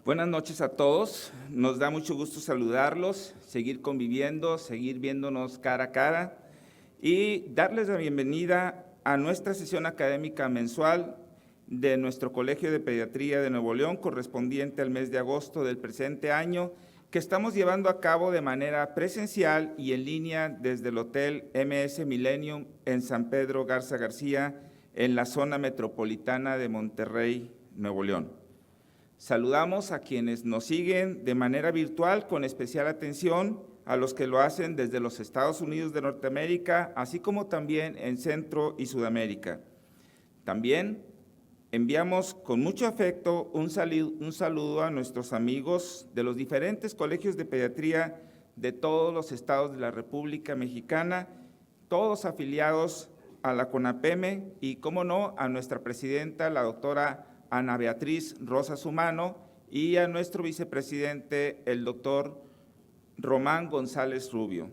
Buenas noches a todos, nos da mucho gusto saludarlos, seguir conviviendo, seguir viéndonos cara a cara y darles la bienvenida a nuestra sesión académica mensual de nuestro Colegio de Pediatría de Nuevo León, correspondiente al mes de agosto del presente año, que estamos llevando a cabo de manera presencial y en línea desde el Hotel MS Millennium en San Pedro Garza García, en la zona metropolitana de Monterrey, Nuevo León. Saludamos a quienes nos siguen de manera virtual, con especial atención a los que lo hacen desde los Estados Unidos de Norteamérica, así como también en Centro y Sudamérica. También enviamos con mucho afecto un saludo a nuestros amigos de los diferentes colegios de pediatría de todos los estados de la República Mexicana, todos afiliados a la CONAPEME y, cómo no, a nuestra presidenta, la doctora Ana Beatriz Rosas Humano, y a nuestro vicepresidente, el doctor Román González Rubio.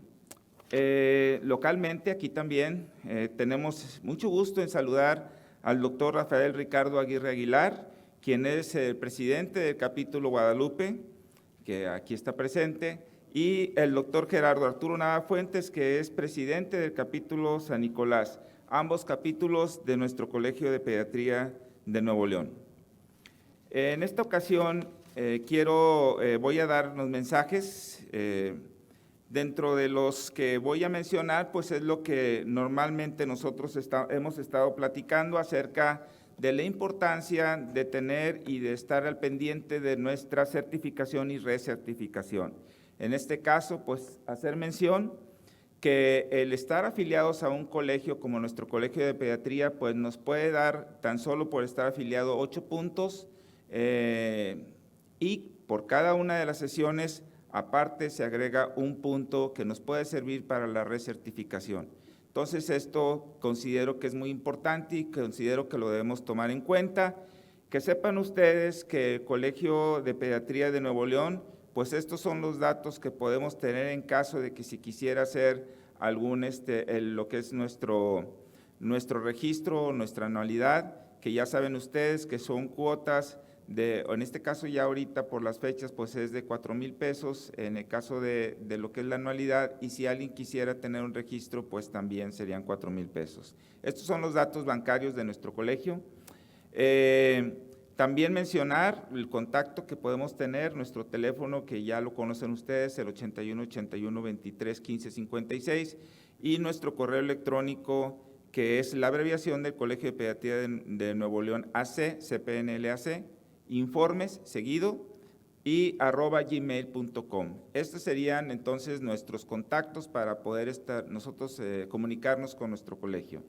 Localmente, aquí también tenemos mucho gusto en saludar al doctor Rafael Ricardo Aguirre Aguilar, quien es el presidente del capítulo Guadalupe, que aquí está presente, y el doctor Gerardo Arturo Nava Fuentes, que es presidente del capítulo San Nicolás, ambos capítulos de nuestro Colegio de Pediatría de Nuevo León. En esta ocasión voy a dar unos mensajes. Dentro de los que voy a mencionar, pues es lo que normalmente nosotros hemos estado platicando acerca de la importancia de tener y de estar al pendiente de nuestra certificación y recertificación. En este caso, pues hacer mención que el estar afiliados a un colegio como nuestro Colegio de Pediatría, pues nos puede dar, tan solo por estar afiliado, 8 puntos, y por cada una de las sesiones, aparte, se agrega un punto que nos puede servir para la recertificación. Entonces, esto considero que es muy importante y considero que lo debemos tomar en cuenta. Que sepan ustedes que el Colegio de Pediatría de Nuevo León, pues estos son los datos que podemos tener en caso de que si quisiera hacer algún, lo que es nuestro registro, nuestra anualidad, que ya saben ustedes que son cuotas en este caso ya ahorita por las fechas, pues es de 4,000 pesos en el caso de lo que es la anualidad, y si alguien quisiera tener un registro, pues también serían 4,000 pesos. Estos son los datos bancarios de nuestro colegio. También mencionar el contacto que podemos tener, nuestro teléfono que ya lo conocen ustedes, el 81 81 23 15 56, y nuestro correo electrónico, que es la abreviación del Colegio de Pediatría de Nuevo León, AC, CPNLAC, informes seguido y @gmail.com. Estos serían entonces nuestros contactos para poder nosotros comunicarnos con nuestro colegio.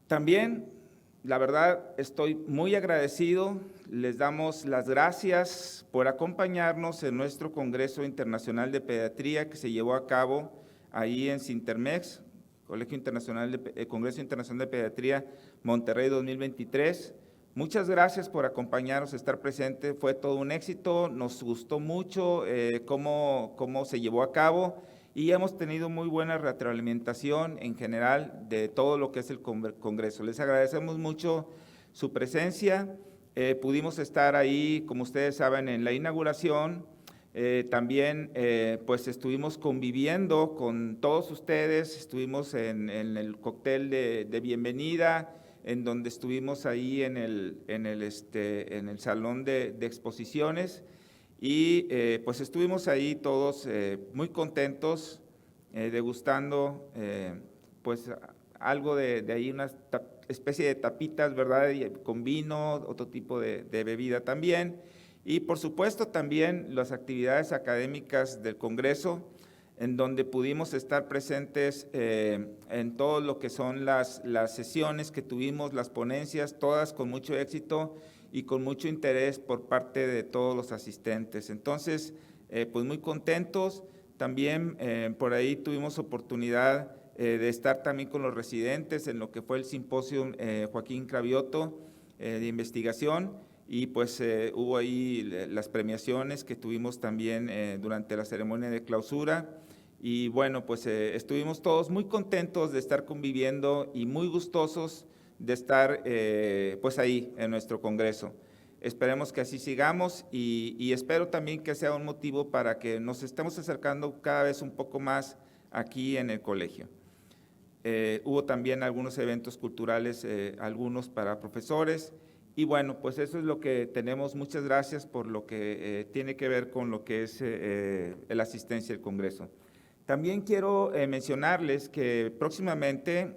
También, la verdad, estoy muy agradecido, les damos las gracias por acompañarnos en nuestro Congreso Internacional de Pediatría que se llevó a cabo ahí en Cintermex, Congreso Internacional de Pediatría Monterrey 2023. Muchas gracias por acompañarnos, estar presente, fue todo un éxito, nos gustó mucho cómo se llevó a cabo y hemos tenido muy buena retroalimentación en general de todo lo que es el Congreso. Les agradecemos mucho su presencia, pudimos estar ahí, como ustedes saben, en la inauguración, también pues estuvimos conviviendo con todos ustedes, estuvimos en el cóctel de bienvenida, en donde estuvimos ahí en el salón de exposiciones, y pues estuvimos ahí todos muy contentos, degustando pues algo de ahí, una especie de tapitas, ¿verdad? Con vino, otro tipo de bebida también, y por supuesto también las actividades académicas del Congreso, en donde pudimos estar presentes en todo lo que son las sesiones que tuvimos, las ponencias, todas con mucho éxito y con mucho interés por parte de todos los asistentes. Entonces, pues muy contentos. También por ahí tuvimos oportunidad de estar también con los residentes en lo que fue el simposio Joaquín Cravioto de investigación, y pues hubo ahí las premiaciones que tuvimos también durante la ceremonia de clausura. Y bueno, pues estuvimos todos muy contentos de estar conviviendo y muy gustosos de estar pues ahí en nuestro congreso. Esperemos que así sigamos y espero también que sea un motivo para que nos estemos acercando cada vez un poco más aquí en el colegio. Hubo también algunos eventos culturales, algunos para profesores, y bueno, pues eso es lo que tenemos. Muchas gracias por lo que tiene que ver con lo que es la asistencia al Congreso. También quiero mencionarles que próximamente,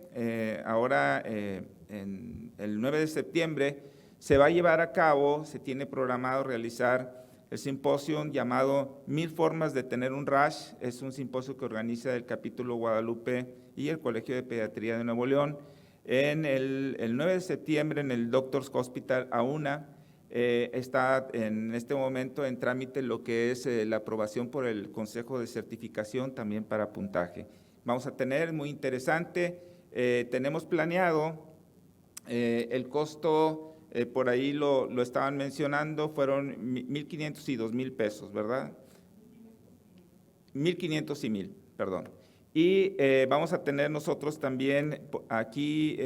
ahora en el 9 de septiembre, se va a llevar a cabo, se tiene programado realizar el simposio llamado 1000 formas de tener un RASH. Es un simposio que organiza el Capítulo Guadalupe y el Colegio de Pediatría de Nuevo León. En el 9 de septiembre en el Doctors Hospital AUNA está en este momento en trámite lo que es la aprobación por el Consejo de Certificación también para puntaje. Vamos a tener, muy interesante, tenemos planeado el costo, por ahí lo estaban mencionando, fueron 1,500 y 2,000 pesos, ¿verdad? 1,500 y 1,000, perdón. Y vamos a tener nosotros también aquí,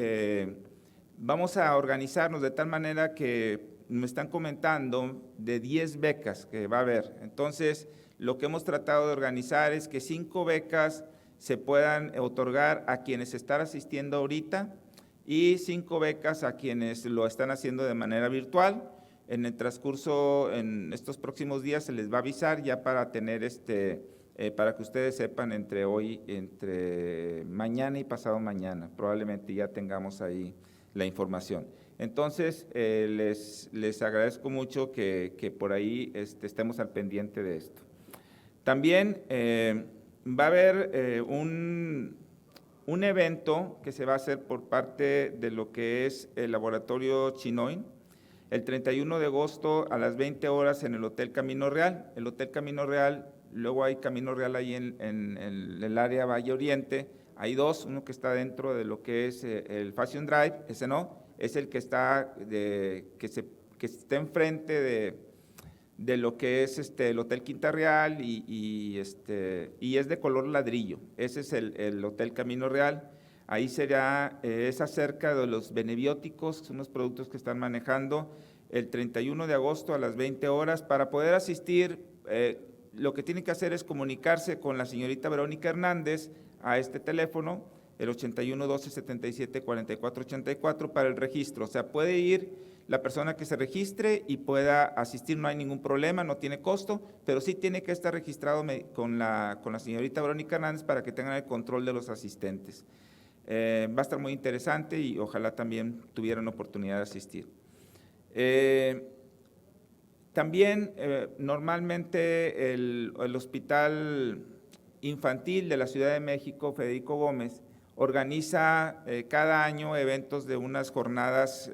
vamos a organizarnos de tal manera que me están comentando de 10 becas que va a haber. Entonces, lo que hemos tratado de organizar es que 5 becas se puedan otorgar a quienes están asistiendo ahorita y 5 becas a quienes lo están haciendo de manera virtual. En el transcurso, en estos próximos días se les va a avisar ya para tener para que ustedes sepan entre mañana y pasado mañana, probablemente ya tengamos ahí la información. Entonces, les agradezco mucho que por ahí estemos al pendiente de esto. También va a haber un evento que se va a hacer por parte de lo que es el Laboratorio Chinoin, el 31 de agosto a las 20 horas en el Hotel Camino Real. El Hotel Camino Real, luego hay Camino Real ahí en el área Valle Oriente, hay dos, uno que está dentro de lo que es el Fashion Drive, ese no, es el que está, que está enfrente de lo que es el Hotel Quinta Real y es de color ladrillo. Ese es el Hotel Camino Real. Ahí es acerca de los benebióticos, son los productos que están manejando el 31 de agosto a las 20 horas. Para poder asistir, lo que tienen que hacer es comunicarse con la señorita Verónica Hernández a este teléfono, el 81 12 77 44 84 para el registro. O sea, puede ir la persona que se registre y pueda asistir, no hay ningún problema, no tiene costo, pero sí tiene que estar registrado con la señorita Verónica Hernández para que tengan el control de los asistentes. Va a estar muy interesante y ojalá también tuvieran oportunidad de asistir. También normalmente el Hospital Infantil de la Ciudad de México, Federico Gómez, organiza cada año eventos de unas jornadas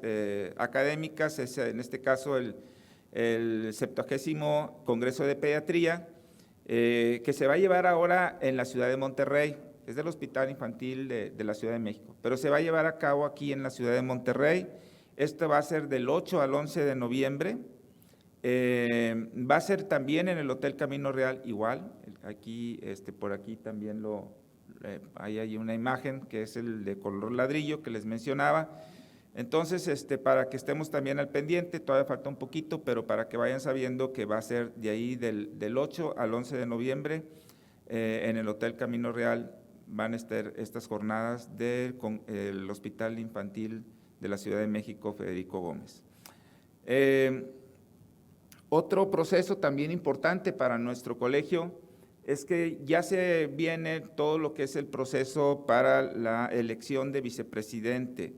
académicas, en este caso el 70º Congreso de Pediatría, que se va a llevar ahora en la ciudad de Monterrey. Es del Hospital Infantil de la Ciudad de México, pero se va a llevar a cabo aquí en la ciudad de Monterrey. Esto va a ser del 8 al 11 de noviembre. Va a ser también en el Hotel Camino Real igual. Aquí, por aquí también hay una imagen que es el de color ladrillo que les mencionaba. Entonces, para que estemos también al pendiente, todavía falta un poquito, pero para que vayan sabiendo que va a ser de ahí del 8 al 11 de noviembre en el Hotel Camino Real. Van a estar estas jornadas del Hospital Infantil de la Ciudad de México, Federico Gómez. Otro proceso también importante para nuestro colegio es que ya se viene todo lo que es el proceso para la elección de vicepresidente,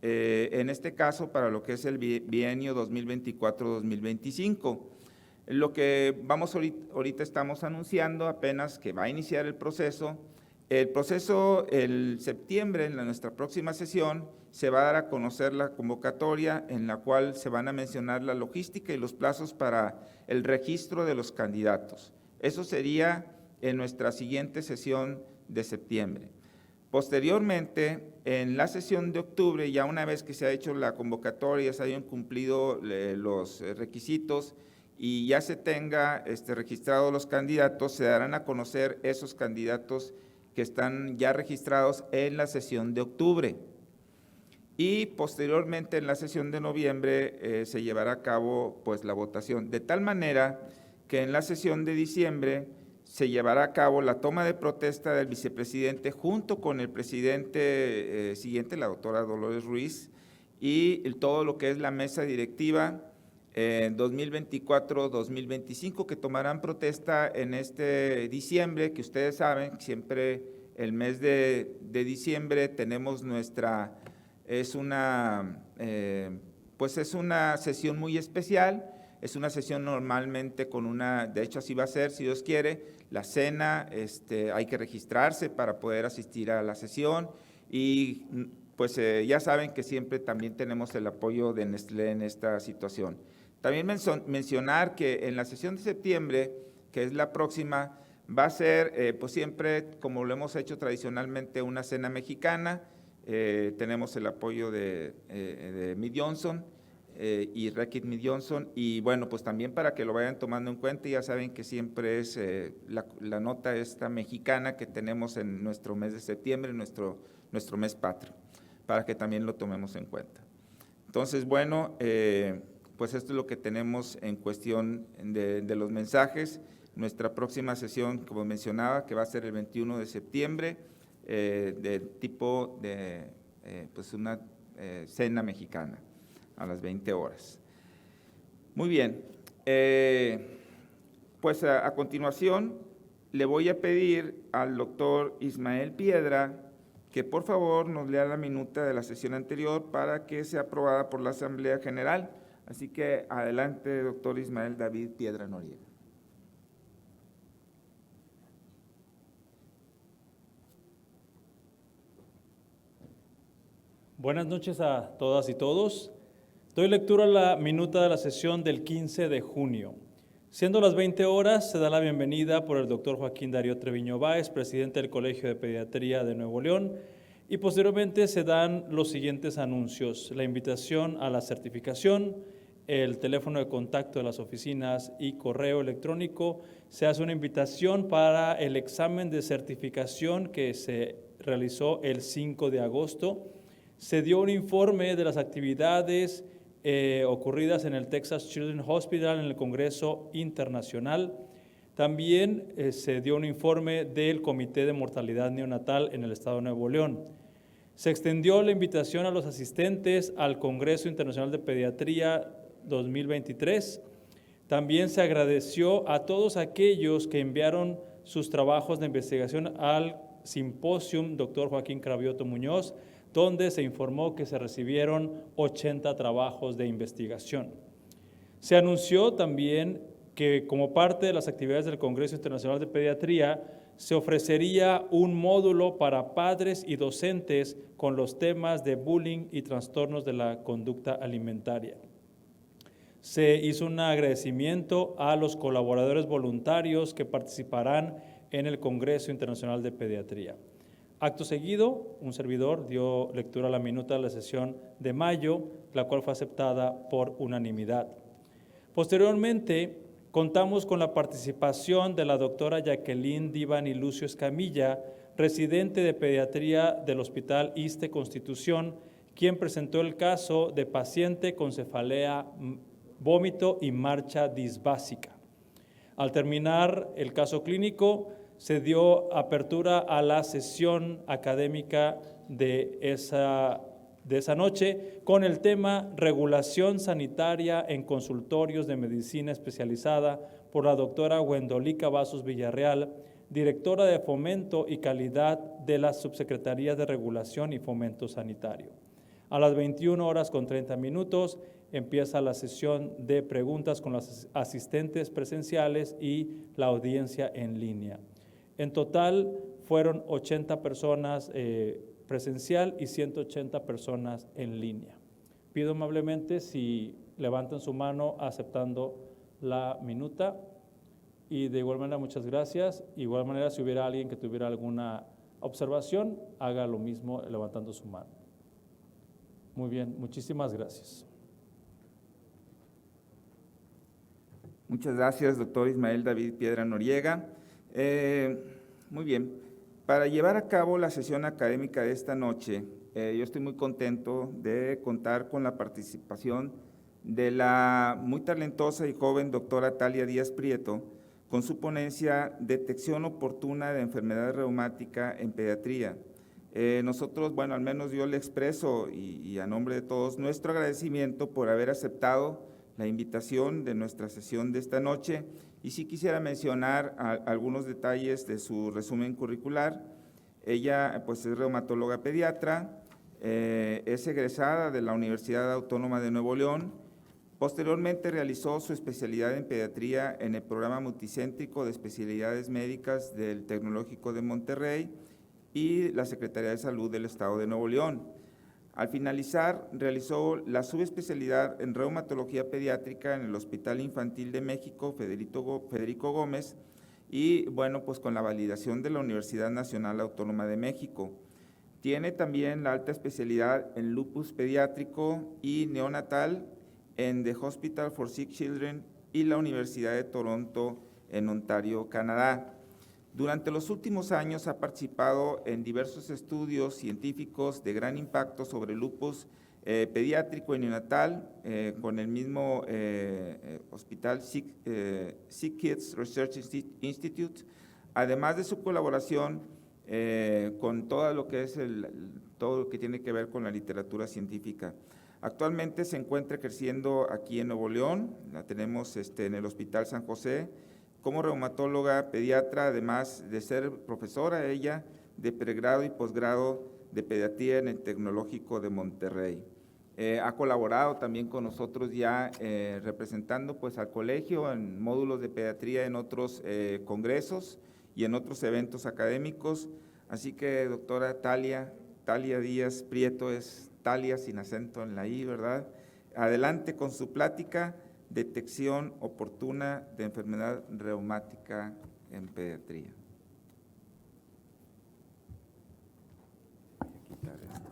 en este caso para lo que es el bienio 2024-2025. Lo que ahorita estamos anunciando apenas que va a iniciar el proceso. El septiembre, en nuestra próxima sesión, se va a dar a conocer la convocatoria en la cual se van a mencionar la logística y los plazos para el registro de los candidatos. Eso sería en nuestra siguiente sesión de septiembre. Posteriormente, en la sesión de octubre, ya una vez que se ha hecho la convocatoria, se hayan cumplido los requisitos y ya se tenga registrados los candidatos, se darán a conocer esos candidatos que están ya registrados en la sesión de octubre. y posteriormente en la sesión de noviembre se llevará a cabo pues la votación, de tal manera que en la sesión de diciembre se llevará a cabo la toma de protesta del vicepresidente junto con el presidente siguiente, la doctora Dolores Ruiz, y todo lo que es la mesa directiva 2024-2025, que tomarán protesta en este diciembre, que ustedes saben, siempre el mes de diciembre tenemos pues es una sesión muy especial, es una sesión normalmente de hecho así va a ser, si Dios quiere, la cena, hay que registrarse para poder asistir a la sesión y pues ya saben que siempre también tenemos el apoyo de Nestlé en esta situación. También mencionar que en la sesión de septiembre, que es la próxima, va a ser pues siempre, como lo hemos hecho tradicionalmente, una cena mexicana. Tenemos el apoyo de Mead Johnson y Reckitt Mead Johnson, y bueno, pues también para que lo vayan tomando en cuenta, ya saben que siempre es la nota esta mexicana que tenemos en nuestro mes de septiembre, nuestro mes patrio, para que también lo tomemos en cuenta. Entonces, bueno, pues esto es lo que tenemos en cuestión de los mensajes. Nuestra próxima sesión, como mencionaba, que va a ser el 21 de septiembre, de tipo de pues una cena mexicana a las 20 horas. Muy bien, pues a continuación le voy a pedir al doctor Ismael Piedra que por favor nos lea la minuta de la sesión anterior para que sea aprobada por la Asamblea General. Así que adelante, doctor Ismael David Piedra Noriega. Buenas noches a todas y todos. Doy lectura a la minuta de la sesión del 15 de junio. Siendo las 20 horas, se da la bienvenida por el doctor Joaquín Darío Treviño Báez, presidente del Colegio de Pediatría de Nuevo León, y posteriormente se dan los siguientes anuncios: la invitación a la certificación, el teléfono de contacto de las oficinas y correo electrónico. Se hace una invitación para el examen de certificación que se realizó el 5 de agosto. Se dio un informe de las actividades ocurridas en el Texas Children's Hospital en el Congreso Internacional. También se dio un informe del Comité de Mortalidad Neonatal en el Estado de Nuevo León. Se extendió la invitación a los asistentes al Congreso Internacional de Pediatría 2023. También se agradeció a todos aquellos que enviaron sus trabajos de investigación al Simposium Dr. Joaquín Cravioto Muñoz, donde se informó que se recibieron 80 trabajos de investigación. Se anunció también que como parte de las actividades del Congreso Internacional de Pediatría se ofrecería un módulo para padres y docentes con los temas de bullying y trastornos de la conducta alimentaria. Se hizo un agradecimiento a los colaboradores voluntarios que participarán en el Congreso Internacional de Pediatría. Acto seguido, un servidor dio lectura a la minuta de la sesión de mayo, la cual fue aceptada por unanimidad. Posteriormente, contamos con la participación de la doctora Jacqueline Divan y Lucio Escamilla, residente de pediatría del Hospital ISSSTE Constitución, quien presentó el caso de paciente con cefalea, vómito y marcha disbásica. Al terminar el caso clínico, se dio apertura a la sesión académica de esa noche con el tema Regulación Sanitaria en Consultorios de Medicina Especializada por la doctora Wendolica Vasos Villarreal, directora de Fomento y Calidad de las Subsecretarías de Regulación y Fomento Sanitario. A las 21:30 empieza la sesión de preguntas con los asistentes presenciales y la audiencia en línea. En total fueron 80 personas presencial y 180 personas en línea. Pido amablemente si levantan su mano aceptando la minuta y de igual manera muchas gracias. De igual manera, si hubiera alguien que tuviera alguna observación, haga lo mismo levantando su mano. Muy bien, muchísimas gracias. Muchas gracias, doctor Ismael David Piedra Noriega. Muy bien, para llevar a cabo la sesión académica de esta noche, yo estoy muy contento de contar con la participación de la muy talentosa y joven doctora Talia Díaz Prieto con su ponencia Detección oportuna de enfermedad reumática en pediatría. Nosotros, bueno, al menos yo le expreso y a nombre de todos nuestro agradecimiento por haber aceptado la invitación de nuestra sesión de esta noche, y sí quisiera mencionar algunos detalles de su resumen curricular. Ella pues es reumatóloga pediatra, es egresada de la Universidad Autónoma de Nuevo León. Posteriormente realizó su especialidad en pediatría en el programa multicéntrico de especialidades médicas del Tecnológico de Monterrey y la Secretaría de Salud del Estado de Nuevo León. Al finalizar, realizó la subespecialidad en reumatología pediátrica en el Hospital Infantil de México, Federico Gómez, y bueno, pues con la validación de la Universidad Nacional Autónoma de México. Tiene también la alta especialidad en lupus pediátrico y neonatal en The Hospital for Sick Children y la Universidad de Toronto en Ontario, Canadá. Durante los últimos años ha participado en diversos estudios científicos de gran impacto sobre lupus pediátrico y neonatal con el mismo hospital Sick Kids Research Institute, además de su colaboración con todo lo que es todo lo que tiene que ver con la literatura científica. Actualmente se encuentra creciendo aquí en Nuevo León, la tenemos en el Hospital San José, como reumatóloga pediatra, además de ser profesora ella de pregrado y posgrado de pediatría en el Tecnológico de Monterrey. Ha colaborado también con nosotros ya representando pues al colegio en módulos de pediatría en otros congresos y en otros eventos académicos. Así que doctora Talia Díaz Prieto, es Talia sin acento en la I, ¿verdad? Adelante con su plática. Detección oportuna de enfermedad reumática en pediatría. Muchas gracias.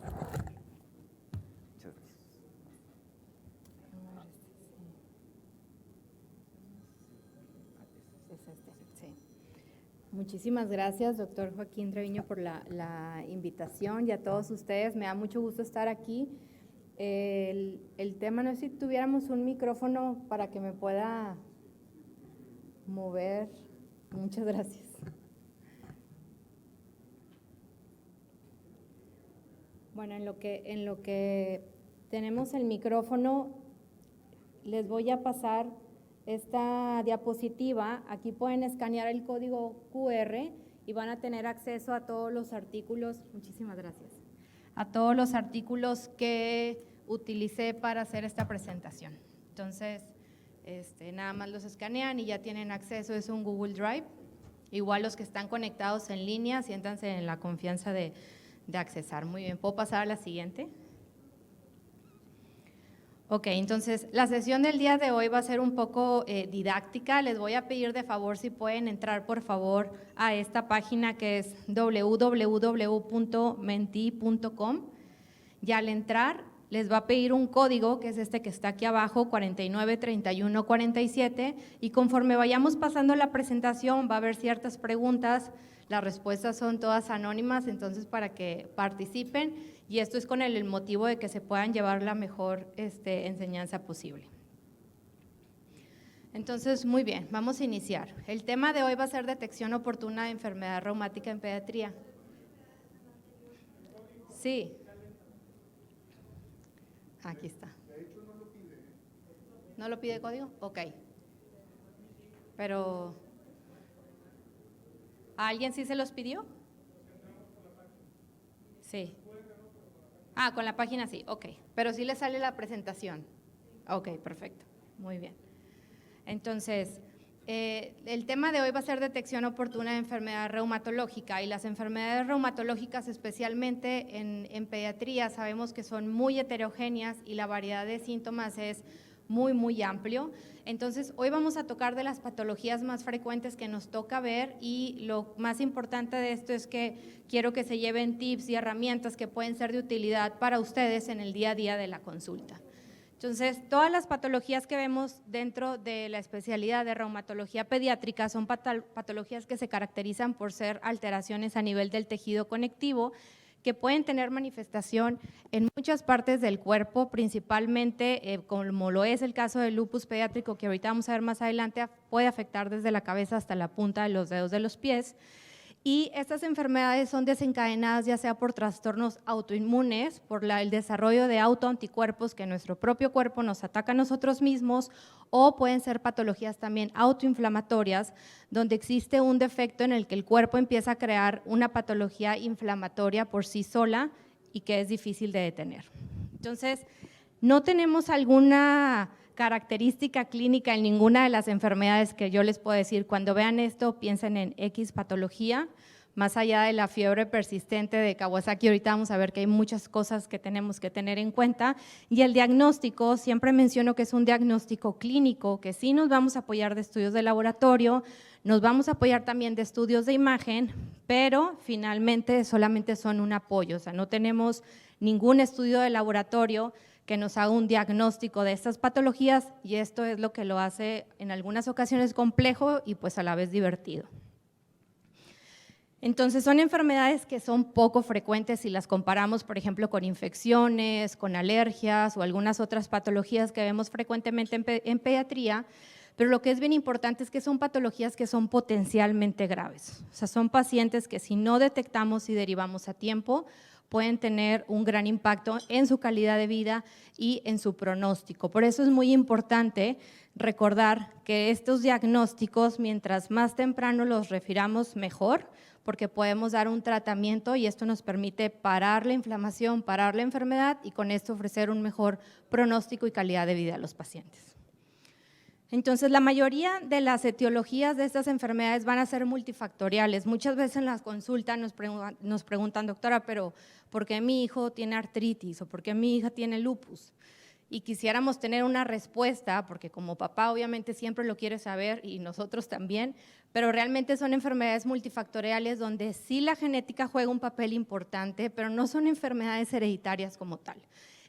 Muchísimas gracias, doctor Joaquín Treviño, por la invitación, y a todos ustedes. Me da mucho gusto estar aquí. El tema, no sé si tuviéramos un micrófono para que me pueda mover. Muchas gracias. Bueno, en lo que tenemos el micrófono, les voy a pasar esta diapositiva. Aquí pueden escanear el código QR y van a tener acceso a todos los artículos. Muchísimas gracias. A todos los artículos que utilicé para hacer esta presentación. Entonces, nada más los escanean y ya tienen acceso, es un Google Drive. Igual los que están conectados en línea, siéntanse en la confianza de accesar. Muy bien, ¿puedo pasar a la siguiente? Ok, entonces la sesión del día de hoy va a ser un poco didáctica. Les voy a pedir de favor si pueden entrar por favor a esta página que es www.menti.com, y al entrar les va a pedir un código que es este que está aquí abajo, 493147, y conforme vayamos pasando la presentación va a haber ciertas preguntas. Las respuestas son todas anónimas, entonces para que participen, y esto es con el motivo de que se puedan llevar la mejor enseñanza posible. Entonces, muy bien, vamos a iniciar. El tema de hoy va a ser detección oportuna de enfermedad reumática en pediatría. Sí. Aquí está. ¿No lo pide código? Ok. Pero, ¿a alguien sí se los pidió? Sí. Ah, con la página sí, ok. Pero sí le sale la presentación. Ok, perfecto. Muy bien. Entonces, el tema de hoy va a ser detección oportuna de enfermedad reumatológica, y las enfermedades reumatológicas, especialmente en pediatría, sabemos que son muy heterogéneas y la variedad de síntomas es muy amplio. Entonces, hoy vamos a tocar de las patologías más frecuentes que nos toca ver, y lo más importante de esto es que quiero que se lleven tips y herramientas que pueden ser de utilidad para ustedes en el día a día de la consulta. Entonces, todas las patologías que vemos dentro de la especialidad de reumatología pediátrica son patologías que se caracterizan por ser alteraciones a nivel del tejido conectivo, que pueden tener manifestación en muchas partes del cuerpo, principalmente como lo es el caso del lupus pediátrico, que ahorita vamos a ver más adelante, puede afectar desde la cabeza hasta la punta de los dedos de los pies. Y estas enfermedades son desencadenadas ya sea por trastornos autoinmunes, por el desarrollo de autoanticuerpos que nuestro propio cuerpo nos ataca a nosotros mismos, o pueden ser patologías también autoinflamatorias, donde existe un defecto en el que el cuerpo empieza a crear una patología inflamatoria por sí sola y que es difícil de detener. Entonces, no tenemos alguna característica clínica en ninguna de las enfermedades que yo les puedo decir. Cuando vean esto, piensen en X patología, más allá de la fiebre persistente de Kawasaki. Ahorita vamos a ver que hay muchas cosas que tenemos que tener en cuenta. Y el diagnóstico, siempre menciono que es un diagnóstico clínico, que sí nos vamos a apoyar de estudios de laboratorio, nos vamos a apoyar también de estudios de imagen, pero finalmente solamente son un apoyo, o sea, no tenemos ningún estudio de laboratorio que nos haga un diagnóstico de estas patologías, y esto es lo que lo hace en algunas ocasiones complejo y pues a la vez divertido. Entonces son enfermedades que son poco frecuentes si las comparamos, por ejemplo, con infecciones, con alergias o algunas otras patologías que vemos frecuentemente en pediatría, pero lo que es bien importante es que son patologías que son potencialmente graves. O sea, son pacientes que si no detectamos y derivamos a tiempo, pueden tener un gran impacto en su calidad de vida y en su pronóstico. Por eso es muy importante recordar que estos diagnósticos, mientras más temprano los refiramos, mejor, porque podemos dar un tratamiento y esto nos permite parar la inflamación, parar la enfermedad y con esto ofrecer un mejor pronóstico y calidad de vida a los pacientes. Entonces, la mayoría de las etiologías de estas enfermedades van a ser multifactoriales. Muchas veces en las consultas nos preguntan, doctora, pero ¿por qué mi hijo tiene artritis o por qué mi hija tiene lupus? Y quisiéramos tener una respuesta, porque como papá obviamente siempre lo quiere saber y nosotros también, pero realmente son enfermedades multifactoriales donde sí la genética juega un papel importante, pero no son enfermedades hereditarias como tal.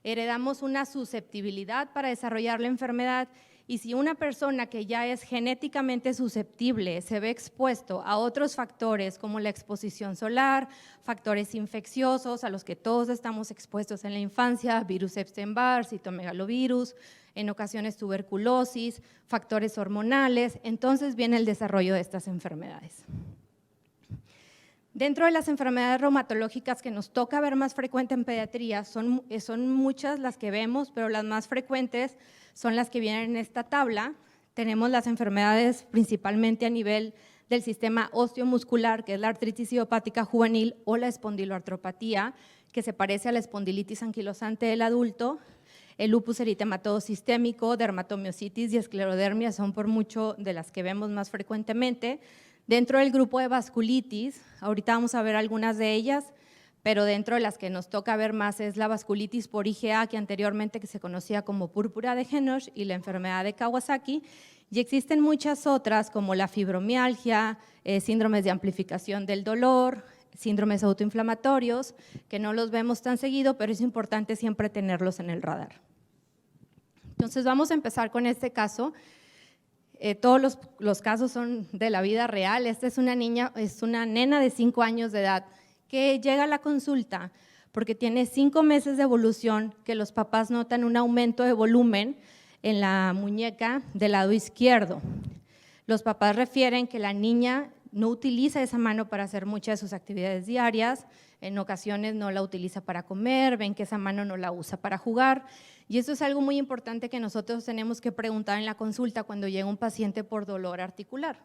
Heredamos una susceptibilidad para desarrollar la enfermedad. Y si una persona que ya es genéticamente susceptible se ve expuesto a otros factores como la exposición solar, factores infecciosos a los que todos estamos expuestos en la infancia, virus Epstein-Barr, citomegalovirus, en ocasiones tuberculosis, factores hormonales, entonces viene el desarrollo de estas enfermedades. Dentro de las enfermedades reumatológicas que nos toca ver más frecuente en pediatría, son muchas las que vemos, pero las más frecuentes son las que vienen en esta tabla. Tenemos las enfermedades principalmente a nivel del sistema osteomuscular, que es la artritis idiopática juvenil o la espondiloartropatía, que se parece a la espondilitis anquilosante del adulto. El lupus eritematoso sistémico, dermatomiositis y esclerodermia son por mucho de las que vemos más frecuentemente. Dentro del grupo de vasculitis, ahorita vamos a ver algunas de ellas, pero dentro de las que nos toca ver más es la vasculitis por IgA, que anteriormente se conocía como púrpura de Henoch, y la enfermedad de Kawasaki, y existen muchas otras como la fibromialgia, síndromes de amplificación del dolor, síndromes autoinflamatorios, que no los vemos tan seguido, pero es importante siempre tenerlos en el radar. Entonces vamos a empezar con este caso. Todos los casos son de la vida real. Esta es una nena de 5 años de edad que llega a la consulta porque tiene 5 meses de evolución, que los papás notan un aumento de volumen en la muñeca del lado izquierdo. Los papás refieren que la niña no utiliza esa mano para hacer muchas de sus actividades diarias, en ocasiones no la utiliza para comer, ven que esa mano no la usa para jugar, y eso es algo muy importante que nosotros tenemos que preguntar en la consulta cuando llega un paciente por dolor articular.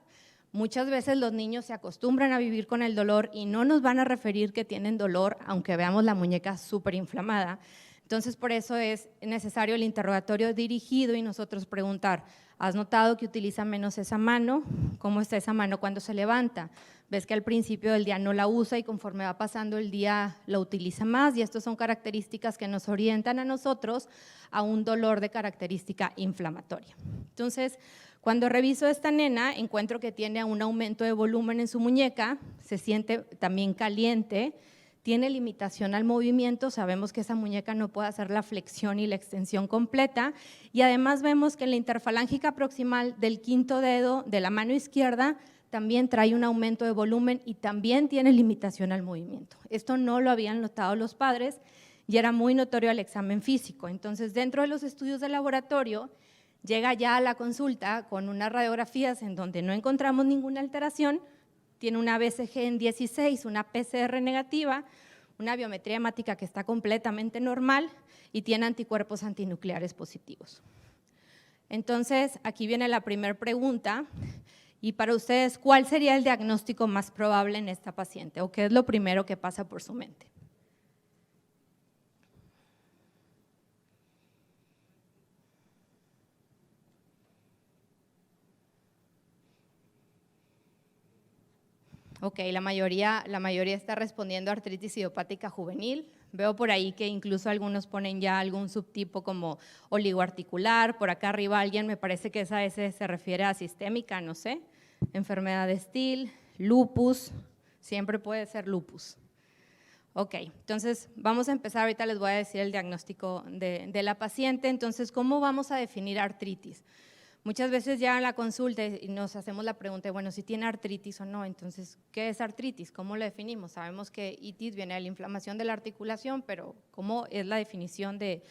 Muchas veces los niños se acostumbran a vivir con el dolor y no nos van a referir que tienen dolor, aunque veamos la muñeca súper inflamada. Entonces, por eso es necesario el interrogatorio dirigido y nosotros preguntar, ¿has notado que utiliza menos esa mano? ¿Cómo está esa mano cuando se levanta? Ves que al principio del día no la usa y conforme va pasando el día la utiliza más, y estas son características que nos orientan a nosotros a un dolor de característica inflamatoria. Entonces, cuando reviso a esta nena, encuentro que tiene un aumento de volumen en su muñeca, se siente también caliente, tiene limitación al movimiento, sabemos que esa muñeca no puede hacer la flexión y la extensión completa, y además vemos que en la interfalángica proximal del quinto dedo de la mano izquierda también trae un aumento de volumen y también tiene limitación al movimiento. Esto no lo habían notado los padres y era muy notorio al examen físico. Entonces, dentro de los estudios de laboratorio, llega ya a la consulta con unas radiografías en donde no encontramos ninguna alteración, tiene una BCG en 16, una PCR negativa, una biometría hemática que está completamente normal y tiene anticuerpos antinucleares positivos. Entonces, aquí viene la primera pregunta, y para ustedes, ¿cuál sería el diagnóstico más probable en esta paciente? ¿O qué es lo primero que pasa por su mente? Ok, la mayoría está respondiendo a artritis idiopática juvenil. Veo por ahí que incluso algunos ponen ya algún subtipo como oligoarticular. Por acá arriba alguien, me parece que esa S se refiere a sistémica, no sé. Enfermedad de Still, lupus, siempre puede ser lupus. Ok, entonces vamos a empezar, ahorita les voy a decir el diagnóstico de la paciente. Entonces, ¿cómo vamos a definir artritis? Muchas veces ya en la consulta y nos hacemos la pregunta, bueno, si tiene artritis o no, entonces, ¿qué es artritis? ¿Cómo la definimos? Sabemos que itis viene de la inflamación de la articulación, pero ¿cómo es la definición de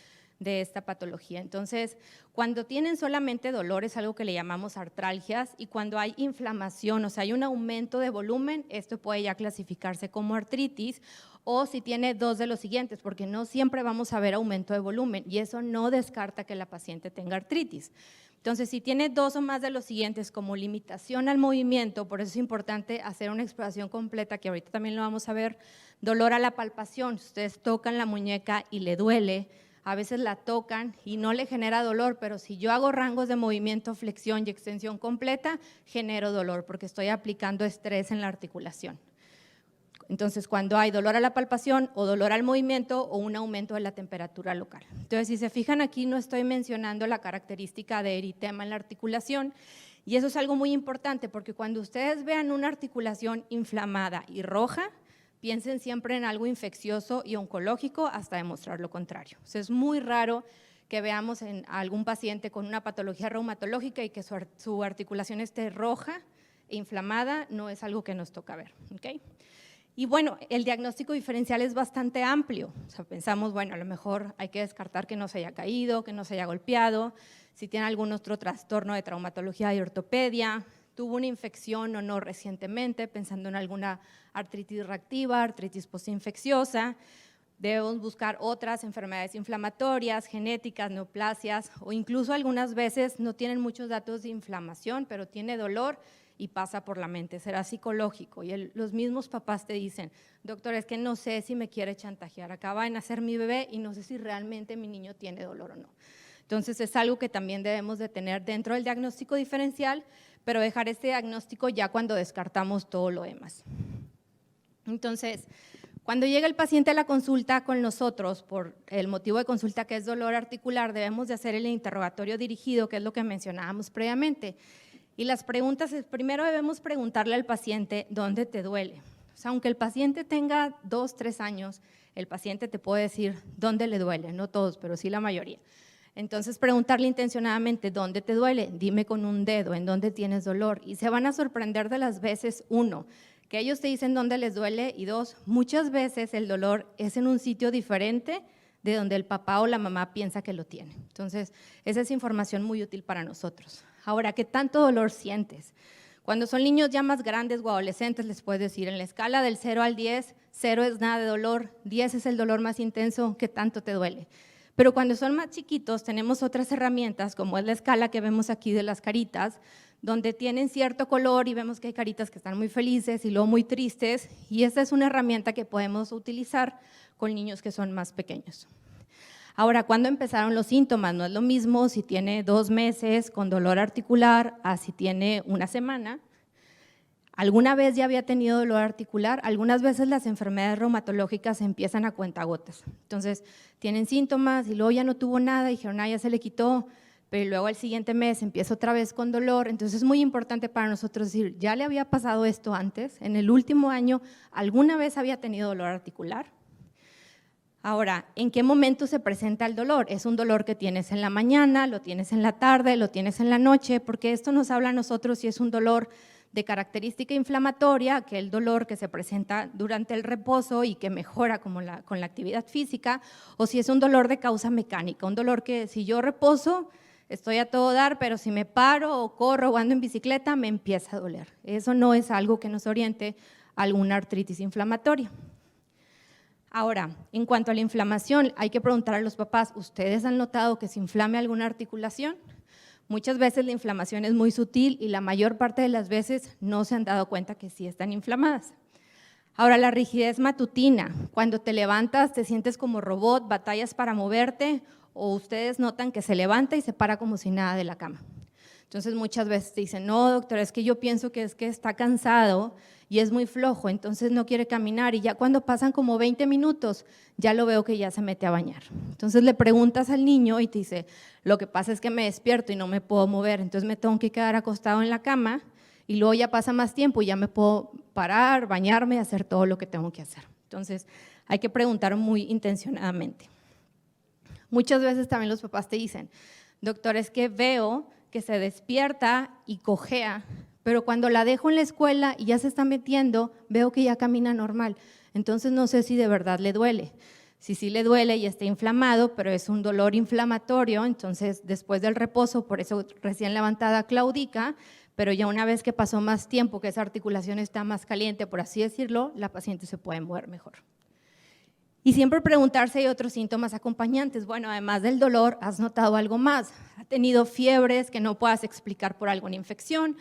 esta patología? Entonces, cuando tienen solamente dolor es algo que le llamamos artralgias, y cuando hay inflamación, o sea, hay un aumento de volumen, esto puede ya clasificarse como artritis, o si tiene dos de los siguientes, porque no siempre vamos a ver aumento de volumen, y eso no descarta que la paciente tenga artritis. Entonces, si tiene dos o más de los siguientes como limitación al movimiento, por eso es importante hacer una exploración completa, que ahorita también lo vamos a ver, dolor a la palpación, ustedes tocan la muñeca y le duele, a veces la tocan y no le genera dolor, pero si yo hago rangos de movimiento, flexión y extensión completa, genero dolor porque estoy aplicando estrés en la articulación. Entonces, cuando hay dolor a la palpación o dolor al movimiento o un aumento de la temperatura local. Entonces, si se fijan aquí, no estoy mencionando la característica de eritema en la articulación, y eso es algo muy importante porque cuando ustedes vean una articulación inflamada y roja, piensen siempre en algo infeccioso y oncológico hasta demostrar lo contrario. O sea, es muy raro que veamos en algún paciente con una patología reumatológica y que su articulación esté roja e inflamada, no es algo que nos toca ver, ¿ok? Y bueno, el diagnóstico diferencial es bastante amplio. O sea, pensamos, bueno, a lo mejor hay que descartar que no se haya caído, que no se haya golpeado, si tiene algún otro trastorno de traumatología y ortopedia, tuvo una infección o no recientemente, pensando en alguna artritis reactiva, artritis postinfecciosa. Debemos buscar otras enfermedades inflamatorias, genéticas, neoplasias, o incluso algunas veces no tienen muchos datos de inflamación, pero tiene dolor y pasa por la mente, será psicológico. Y los mismos papás te dicen, doctor, es que no sé si me quiere chantajear, acaba de nacer mi bebé y no sé si realmente mi niño tiene dolor o no. Entonces es algo que también debemos de tener dentro del diagnóstico diferencial, pero dejar este diagnóstico ya cuando descartamos todo lo demás. Entonces, cuando llega el paciente a la consulta con nosotros, por el motivo de consulta que es dolor articular, debemos de hacer el interrogatorio dirigido, que es lo que mencionábamos previamente. Y las preguntas es, primero debemos preguntarle al paciente dónde te duele. O sea, aunque el paciente tenga 2, 3 años, el paciente te puede decir dónde le duele, no todos, pero sí la mayoría. Entonces, preguntarle intencionadamente dónde te duele, dime con un dedo en dónde tienes dolor. Y se van a sorprender de las veces, 1, que ellos te dicen dónde les duele, y 2, muchas veces el dolor es en un sitio diferente de donde el papá o la mamá piensa que lo tiene. Entonces, esa es información muy útil para nosotros. Ahora, ¿qué tanto dolor sientes? Cuando son niños ya más grandes o adolescentes, les puedes decir, en la escala del 0 al 10, 0 es nada de dolor, 10 es el dolor más intenso, ¿qué tanto te duele? Pero cuando son más chiquitos, tenemos otras herramientas, como es la escala que vemos aquí de las caritas, donde tienen cierto color y vemos que hay caritas que están muy felices y luego muy tristes, y esta es una herramienta que podemos utilizar con niños que son más pequeños. Ahora, ¿cuándo empezaron los síntomas? No es lo mismo si tiene 2 meses con dolor articular a si tiene 1 semana. ¿Alguna vez ya había tenido dolor articular? Algunas veces las enfermedades reumatológicas empiezan a cuentagotas. Entonces, tienen síntomas y luego ya no tuvo nada y dijeron, ya se le quitó, pero luego el siguiente mes empieza otra vez con dolor. Entonces, es muy importante para nosotros decir, ¿ya le había pasado esto antes? ¿En el último año alguna vez había tenido dolor articular? Ahora, ¿en qué momento se presenta el dolor? ¿Es un dolor que tienes en la mañana, lo tienes en la tarde, lo tienes en la noche? Porque esto nos habla a nosotros si es un dolor de característica inflamatoria, aquel dolor que se presenta durante el reposo y que mejora con la actividad física, o si es un dolor de causa mecánica, un dolor que si yo reposo, estoy a todo dar, pero si me paro o corro o ando en bicicleta, me empieza a doler. Eso no es algo que nos oriente a alguna artritis inflamatoria. Ahora, en cuanto a la inflamación, hay que preguntar a los papás, ¿ustedes han notado que se inflame alguna articulación? Muchas veces la inflamación es muy sutil y la mayor parte de las veces no se han dado cuenta que sí están inflamadas. Ahora, la rigidez matutina, cuando te levantas te sientes como robot, batallas para moverte, o ustedes notan que se levanta y se para como si nada de la cama. Entonces muchas veces te dicen, no doctora, es que yo pienso que es que está cansado y es muy flojo, entonces no quiere caminar, y ya cuando pasan como 20 minutos, ya lo veo que ya se mete a bañar. Entonces le preguntas al niño y te dice, lo que pasa es que me despierto y no me puedo mover, entonces me tengo que quedar acostado en la cama, y luego ya pasa más tiempo y ya me puedo parar, bañarme y hacer todo lo que tengo que hacer. Entonces hay que preguntar muy intencionadamente. Muchas veces también los papás te dicen, doctor, es que veo que se despierta y cojea, pero cuando la dejo en la escuela y ya se está metiendo, veo que ya camina normal. Entonces no sé si de verdad le duele. Si sí le duele y está inflamado, pero es un dolor inflamatorio, entonces después del reposo, por eso recién levantada claudica, pero ya una vez que pasó más tiempo, que esa articulación está más caliente, por así decirlo, la paciente se puede mover mejor. Y siempre preguntarse si hay otros síntomas acompañantes. Bueno, además del dolor, ¿has notado algo más? ¿Ha tenido fiebres que no puedas explicar por alguna infección?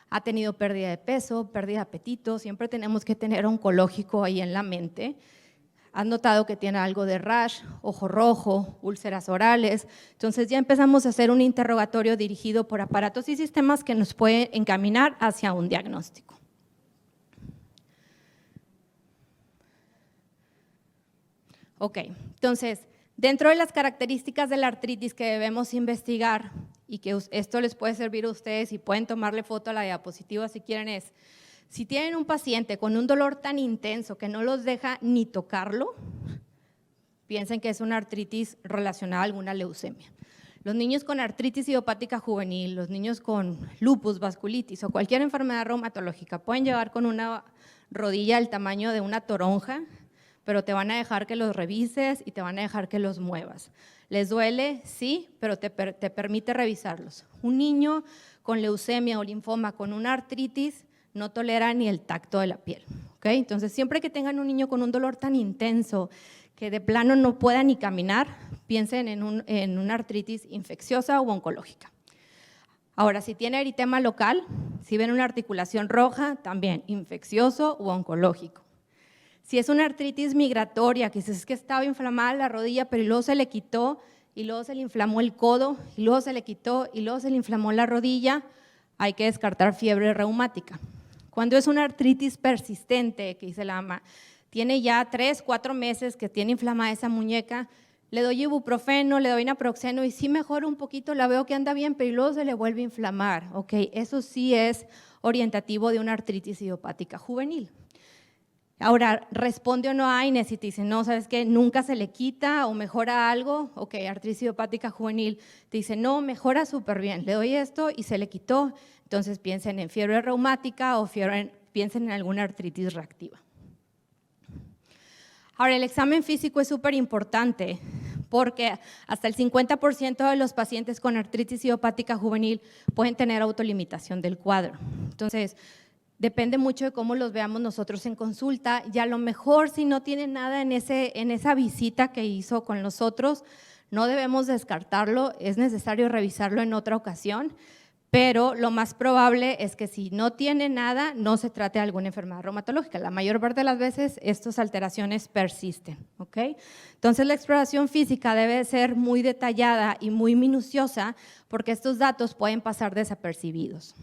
¿Ha tenido pérdida de peso, pérdida de apetito? Siempre tenemos que tener oncológico ahí en la mente. ¿Has notado que tiene algo de rash, ojo rojo, úlceras orales? Entonces ya empezamos a hacer un interrogatorio dirigido por aparatos y sistemas que nos pueden encaminar hacia un diagnóstico. Ok, entonces, dentro de las características de la artritis que debemos investigar y que esto les puede servir a ustedes y pueden tomarle foto a la diapositiva si quieren es, si tienen un paciente con un dolor tan intenso que no los deja ni tocarlo, piensen que es una artritis relacionada a alguna leucemia. Los niños con artritis idiopática juvenil, los niños con lupus, vasculitis o cualquier enfermedad reumatológica pueden llegar con una rodilla del tamaño de una toronja, pero te van a dejar que los revises y te van a dejar que los muevas. ¿Les duele? Sí, pero te permite revisarlos. Un niño con leucemia o linfoma con una artritis no tolera ni el tacto de la piel. ¿Okay? Entonces, siempre que tengan un niño con un dolor tan intenso que de plano no pueda ni caminar, piensen en una artritis infecciosa o oncológica. Ahora, si tiene eritema local, si ven una articulación roja, también infeccioso o oncológico. Si es una artritis migratoria, que es que estaba inflamada la rodilla, pero luego se le quitó, y luego se le inflamó el codo, y luego se le quitó, y luego se le inflamó la rodilla, hay que descartar fiebre reumática. Cuando es una artritis persistente, que se llama, tiene ya 3, 4 meses que tiene inflamada esa muñeca, le doy ibuprofeno, le doy naproxeno y sí mejora un poquito, la veo que anda bien, pero luego se le vuelve a inflamar. Okay, eso sí es orientativo de una artritis idiopática juvenil. Ahora, ¿responde o no a AINES? Si te dicen, no, ¿sabes qué? Nunca se le quita o mejora algo. Ok, artritis idiopática juvenil. Te dicen, no, mejora súper bien. Le doy esto y se le quitó. Entonces piensen en fiebre reumática o piensen en alguna artritis reactiva. Ahora, el examen físico es súper importante porque hasta el 50% de los pacientes con artritis idiopática juvenil pueden tener autolimitación del cuadro. Entonces, depende mucho de cómo los veamos nosotros en consulta, y a lo mejor si no tiene nada en esa visita que hizo con nosotros, no debemos descartarlo, es necesario revisarlo en otra ocasión, pero lo más probable es que si no tiene nada, no se trate de alguna enfermedad reumatológica. La mayor parte de las veces estas alteraciones persisten. ¿Okay? Entonces la exploración física debe ser muy detallada y muy minuciosa porque estos datos pueden pasar desapercibidos.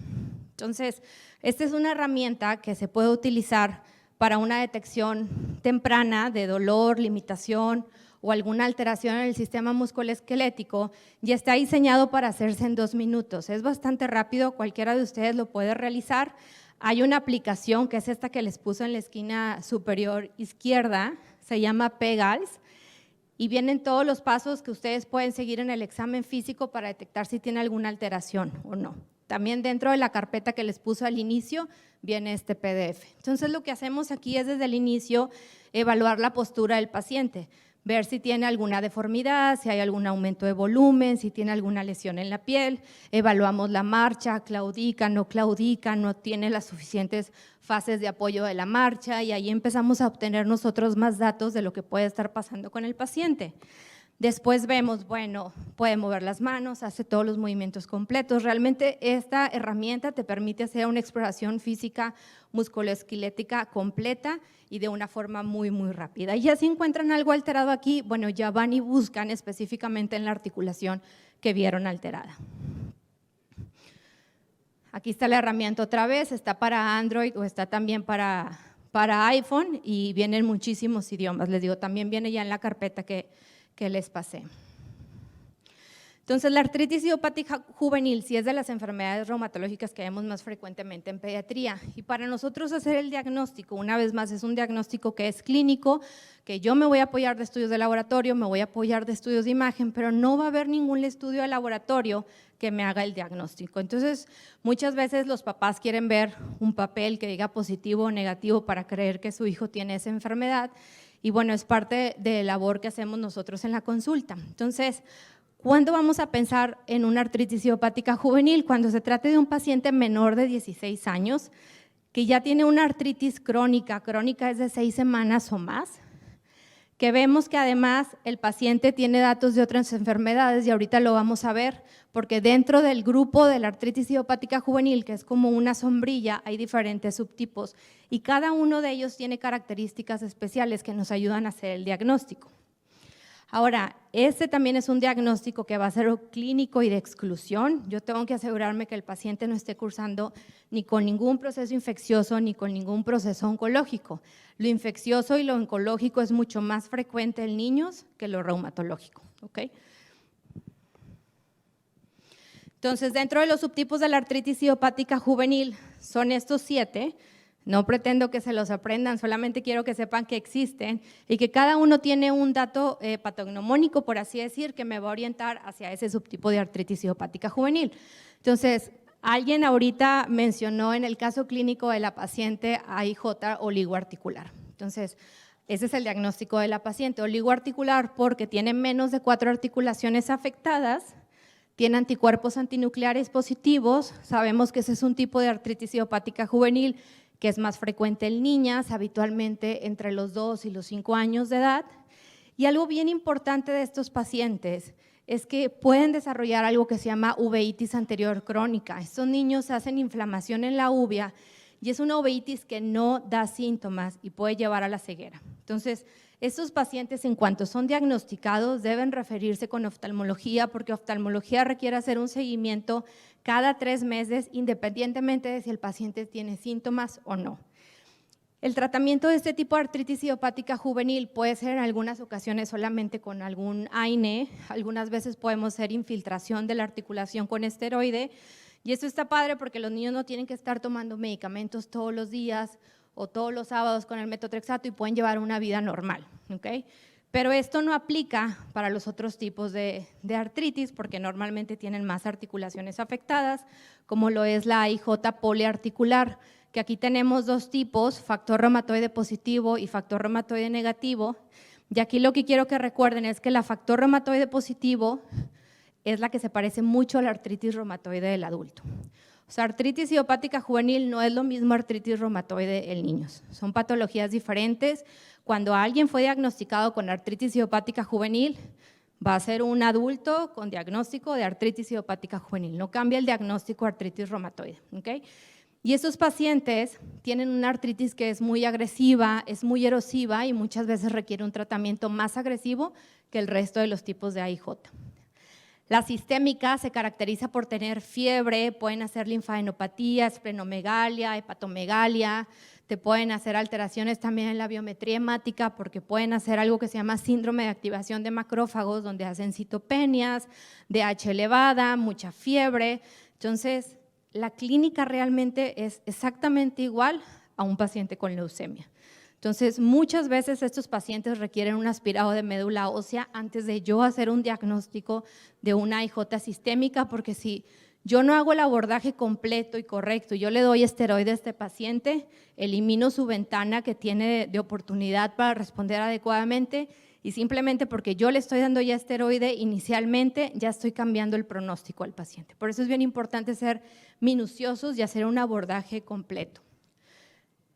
Entonces, esta es una herramienta que se puede utilizar para una detección temprana de dolor, limitación o alguna alteración en el sistema musculoesquelético y está diseñado para hacerse en 2 minutos. Es bastante rápido, cualquiera de ustedes lo puede realizar. Hay una aplicación que es esta que les puse en la esquina superior izquierda, se llama PEGALS, y vienen todos los pasos que ustedes pueden seguir en el examen físico para detectar si tiene alguna alteración o no. También dentro de la carpeta que les puse al inicio viene este PDF. Entonces lo que hacemos aquí es desde el inicio evaluar la postura del paciente, ver si tiene alguna deformidad, si hay algún aumento de volumen, si tiene alguna lesión en la piel, evaluamos la marcha, claudica, no tiene las suficientes fases de apoyo de la marcha y ahí empezamos a obtener nosotros más datos de lo que puede estar pasando con el paciente. Después vemos, bueno, puede mover las manos, hace todos los movimientos completos. Realmente esta herramienta te permite hacer una exploración física musculoesquelética completa y de una forma muy, muy rápida. Y ya si encuentran algo alterado aquí, bueno, ya van y buscan específicamente en la articulación que vieron alterada. Aquí está la herramienta otra vez, está para Android o está también para iPhone y vienen muchísimos idiomas. Les digo, también viene ya en la carpeta que les pasé. Entonces, la artritis idiopática juvenil sí es de las enfermedades reumatológicas que vemos más frecuentemente en pediatría. Y para nosotros hacer el diagnóstico, una vez más, es un diagnóstico que es clínico, que yo me voy a apoyar de estudios de laboratorio, me voy a apoyar de estudios de imagen, pero no va a haber ningún estudio de laboratorio que me haga el diagnóstico. Entonces, muchas veces los papás quieren ver un papel que diga positivo o negativo para creer que su hijo tiene esa enfermedad. Y bueno, es parte de la labor que hacemos nosotros en la consulta. Entonces, ¿cuándo vamos a pensar en una artritis idiopática juvenil? Cuando se trate de un paciente menor de 16 años que ya tiene una artritis crónica es de 6 semanas o más, que vemos que además el paciente tiene datos de otras enfermedades y ahorita lo vamos a ver, porque dentro del grupo de la artritis idiopática juvenil, que es como una sombrilla, hay diferentes subtipos y cada uno de ellos tiene características especiales que nos ayudan a hacer el diagnóstico. Ahora, este también es un diagnóstico que va a ser clínico y de exclusión. Yo tengo que asegurarme que el paciente no esté cursando ni con ningún proceso infeccioso ni con ningún proceso oncológico. Lo infeccioso y lo oncológico es mucho más frecuente en niños que lo reumatológico, ¿ok? Entonces, dentro de los subtipos de la artritis idiopática juvenil son estos 7. No pretendo que se los aprendan, solamente quiero que sepan que existen y que cada uno tiene un dato patognomónico, por así decir, que me va a orientar hacia ese subtipo de artritis idiopática juvenil. Entonces, alguien ahorita mencionó en el caso clínico de la paciente AIJ oligoarticular. Entonces, ese es el diagnóstico de la paciente, oligoarticular porque tiene menos de 4 articulaciones afectadas, tiene anticuerpos antinucleares positivos, sabemos que ese es un tipo de artritis idiopática juvenil que es más frecuente en niñas, habitualmente entre los 2 y los 5 años de edad. Y algo bien importante de estos pacientes es que pueden desarrollar algo que se llama uveitis anterior crónica. Estos niños hacen inflamación en la uvea y es una uveitis que no da síntomas y puede llevar a la ceguera. Entonces, estos pacientes, en cuanto son diagnosticados, deben referirse con oftalmología porque oftalmología requiere hacer un seguimiento cada 3 meses, independientemente de si el paciente tiene síntomas o no. El tratamiento de este tipo de artritis idiopática juvenil puede ser en algunas ocasiones solamente con algún AINE, algunas veces podemos hacer infiltración de la articulación con esteroide, y esto está padre porque los niños no tienen que estar tomando medicamentos todos los días o todos los sábados con el metotrexato y pueden llevar una vida normal, ¿ok? Pero esto no aplica para los otros tipos de artritis porque normalmente tienen más articulaciones afectadas, como lo es la AIJ poliarticular, que aquí tenemos 2 tipos, factor reumatoide positivo y factor reumatoide negativo. Y aquí lo que quiero que recuerden es que la factor reumatoide positivo es la que se parece mucho a la artritis reumatoide del adulto. O sea, artritis idiopática juvenil no es lo mismo artritis reumatoide en niños, son patologías diferentes. Cuando alguien fue diagnosticado con artritis idiopática juvenil, va a ser un adulto con diagnóstico de artritis idiopática juvenil, no cambia el diagnóstico de artritis reumatoide, ¿ok? Y estos pacientes tienen una artritis que es muy agresiva, es muy erosiva y muchas veces requiere un tratamiento más agresivo que el resto de los tipos de AIJ. La sistémica se caracteriza por tener fiebre, pueden hacer linfadenopatía, esplenomegalia, hepatomegalia, te pueden hacer alteraciones también en la biometría hemática porque pueden hacer algo que se llama síndrome de activación de macrófagos, donde hacen citopenias, DH elevada, mucha fiebre. Entonces, la clínica realmente es exactamente igual a un paciente con leucemia. Entonces, muchas veces estos pacientes requieren un aspirado de médula ósea antes de yo hacer un diagnóstico de una AIJ sistémica, porque si yo no hago el abordaje completo y correcto, yo le doy esteroide a este paciente, elimino su ventana que tiene de oportunidad para responder adecuadamente y simplemente porque yo le estoy dando ya esteroide inicialmente, ya estoy cambiando el pronóstico al paciente. Por eso es bien importante ser minuciosos y hacer un abordaje completo.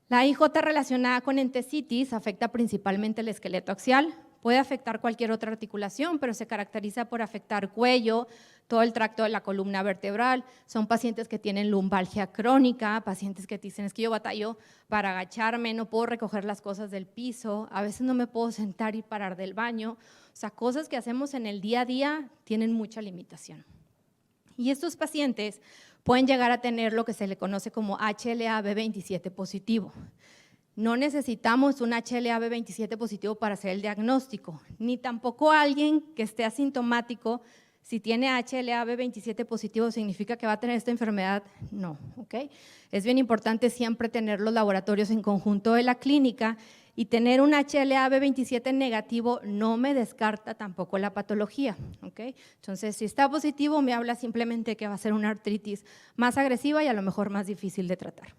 La IJ relacionada con entesitis afecta principalmente el esqueleto axial, puede afectar cualquier otra articulación, pero se caracteriza por afectar cuello, todo el tracto de la columna vertebral. Son pacientes que tienen lumbalgia crónica, pacientes que dicen, es que yo batallo para agacharme, no puedo recoger las cosas del piso, a veces no me puedo sentar y parar del baño. O sea, cosas que hacemos en el día a día tienen mucha limitación. Y estos pacientes pueden llegar a tener lo que se le conoce como HLA-B27 positivo. No necesitamos un HLA-B27 positivo para hacer el diagnóstico, ni tampoco alguien que esté asintomático. Si tiene HLA-B27 positivo, ¿significa que va a tener esta enfermedad? No, ¿ok? Es bien importante siempre tener los laboratorios en conjunto de la clínica y tener un HLA-B27 negativo no me descarta tampoco la patología, ¿ok? Entonces, si está positivo, me habla simplemente que va a ser una artritis más agresiva y a lo mejor más difícil de tratar.